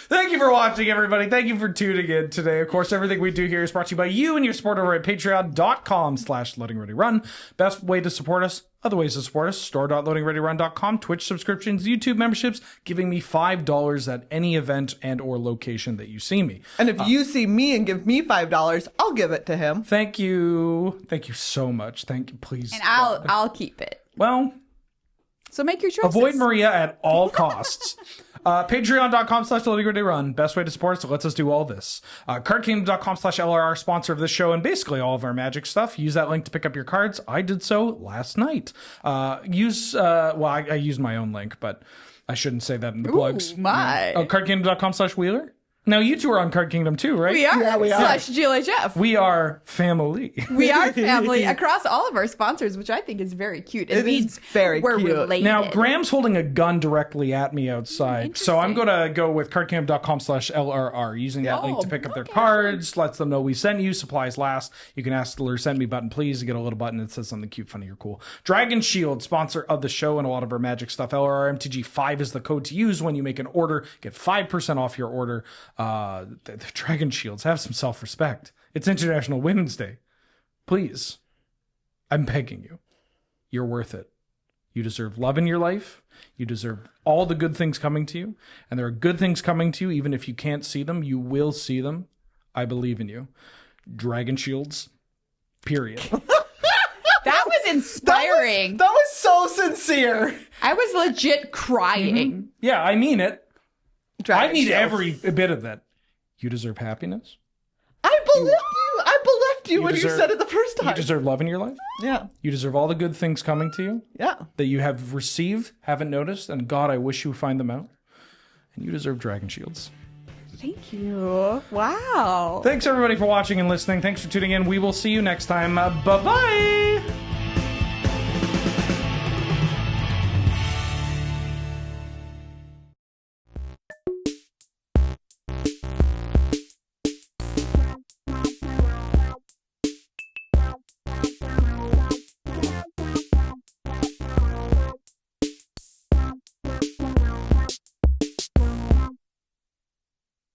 Thank you for watching, everybody. Thank you for tuning in today. Of course, everything we do here is brought to you by you and your support over at patreon.com/loadingreadyrun. Best way to support us, other ways to support us, store.loadingreadyrun.com, Twitch subscriptions, YouTube memberships, giving me $5 at any event and or location that you see me. And if you see me and give me $5, I'll give it to him. Thank you. Thank you so much. Thank you, please. And I'll keep it. Well, So make your choices. avoid Maria at all costs. Patreon.com/loadingreadyrun. Best way to support us. It lets us do all this. Cardkingdom.com/LRR, sponsor of this show and basically all of our Magic stuff. Use that link to pick up your cards. I did so last night. I used my own link, but I shouldn't say that in the plugs. my. Cardkingdom.com/Wheeler. Now, you two are on Card Kingdom too, right? We are. Yeah, we are. /GLHF. We are family. We are family across all of our sponsors, which I think is very cute. It It is means very we're cute. related. Now, Graham's holding a gun directly at me outside. So I'm going to go with cardkingdom.com/LRR, using that link to pick up their cards, lets them know we sent you, supplies last. You can ask the send me button, please, to get a little button that says something cute, funny, or cool. Dragon Shield, sponsor of the show and a lot of our Magic stuff. LRRMTG 5 is the code to use when you make an order. Get 5% off your order. The Dragon Shields, have some self-respect. It's International Women's Day. Please, I'm begging you. You're worth it. You deserve love in your life. You deserve all the good things coming to you. And there are good things coming to you, even if you can't see them. You will see them. I believe in you. Dragon Shields, period. that was inspiring. That was so sincere. I was legit crying. Yeah, I mean it. dragon I need shields. every bit of that. You deserve happiness. I believed you. I believed you when you deserve- said it the first time. You deserve love in your life. Yeah. You deserve all the good things coming to you Yeah. that you have received, haven't noticed, and God, I wish you would find them out. And you deserve dragon shields. Thank you. Wow. Thanks everybody for watching and listening. Thanks for tuning in. We will see you next time. Bye-bye.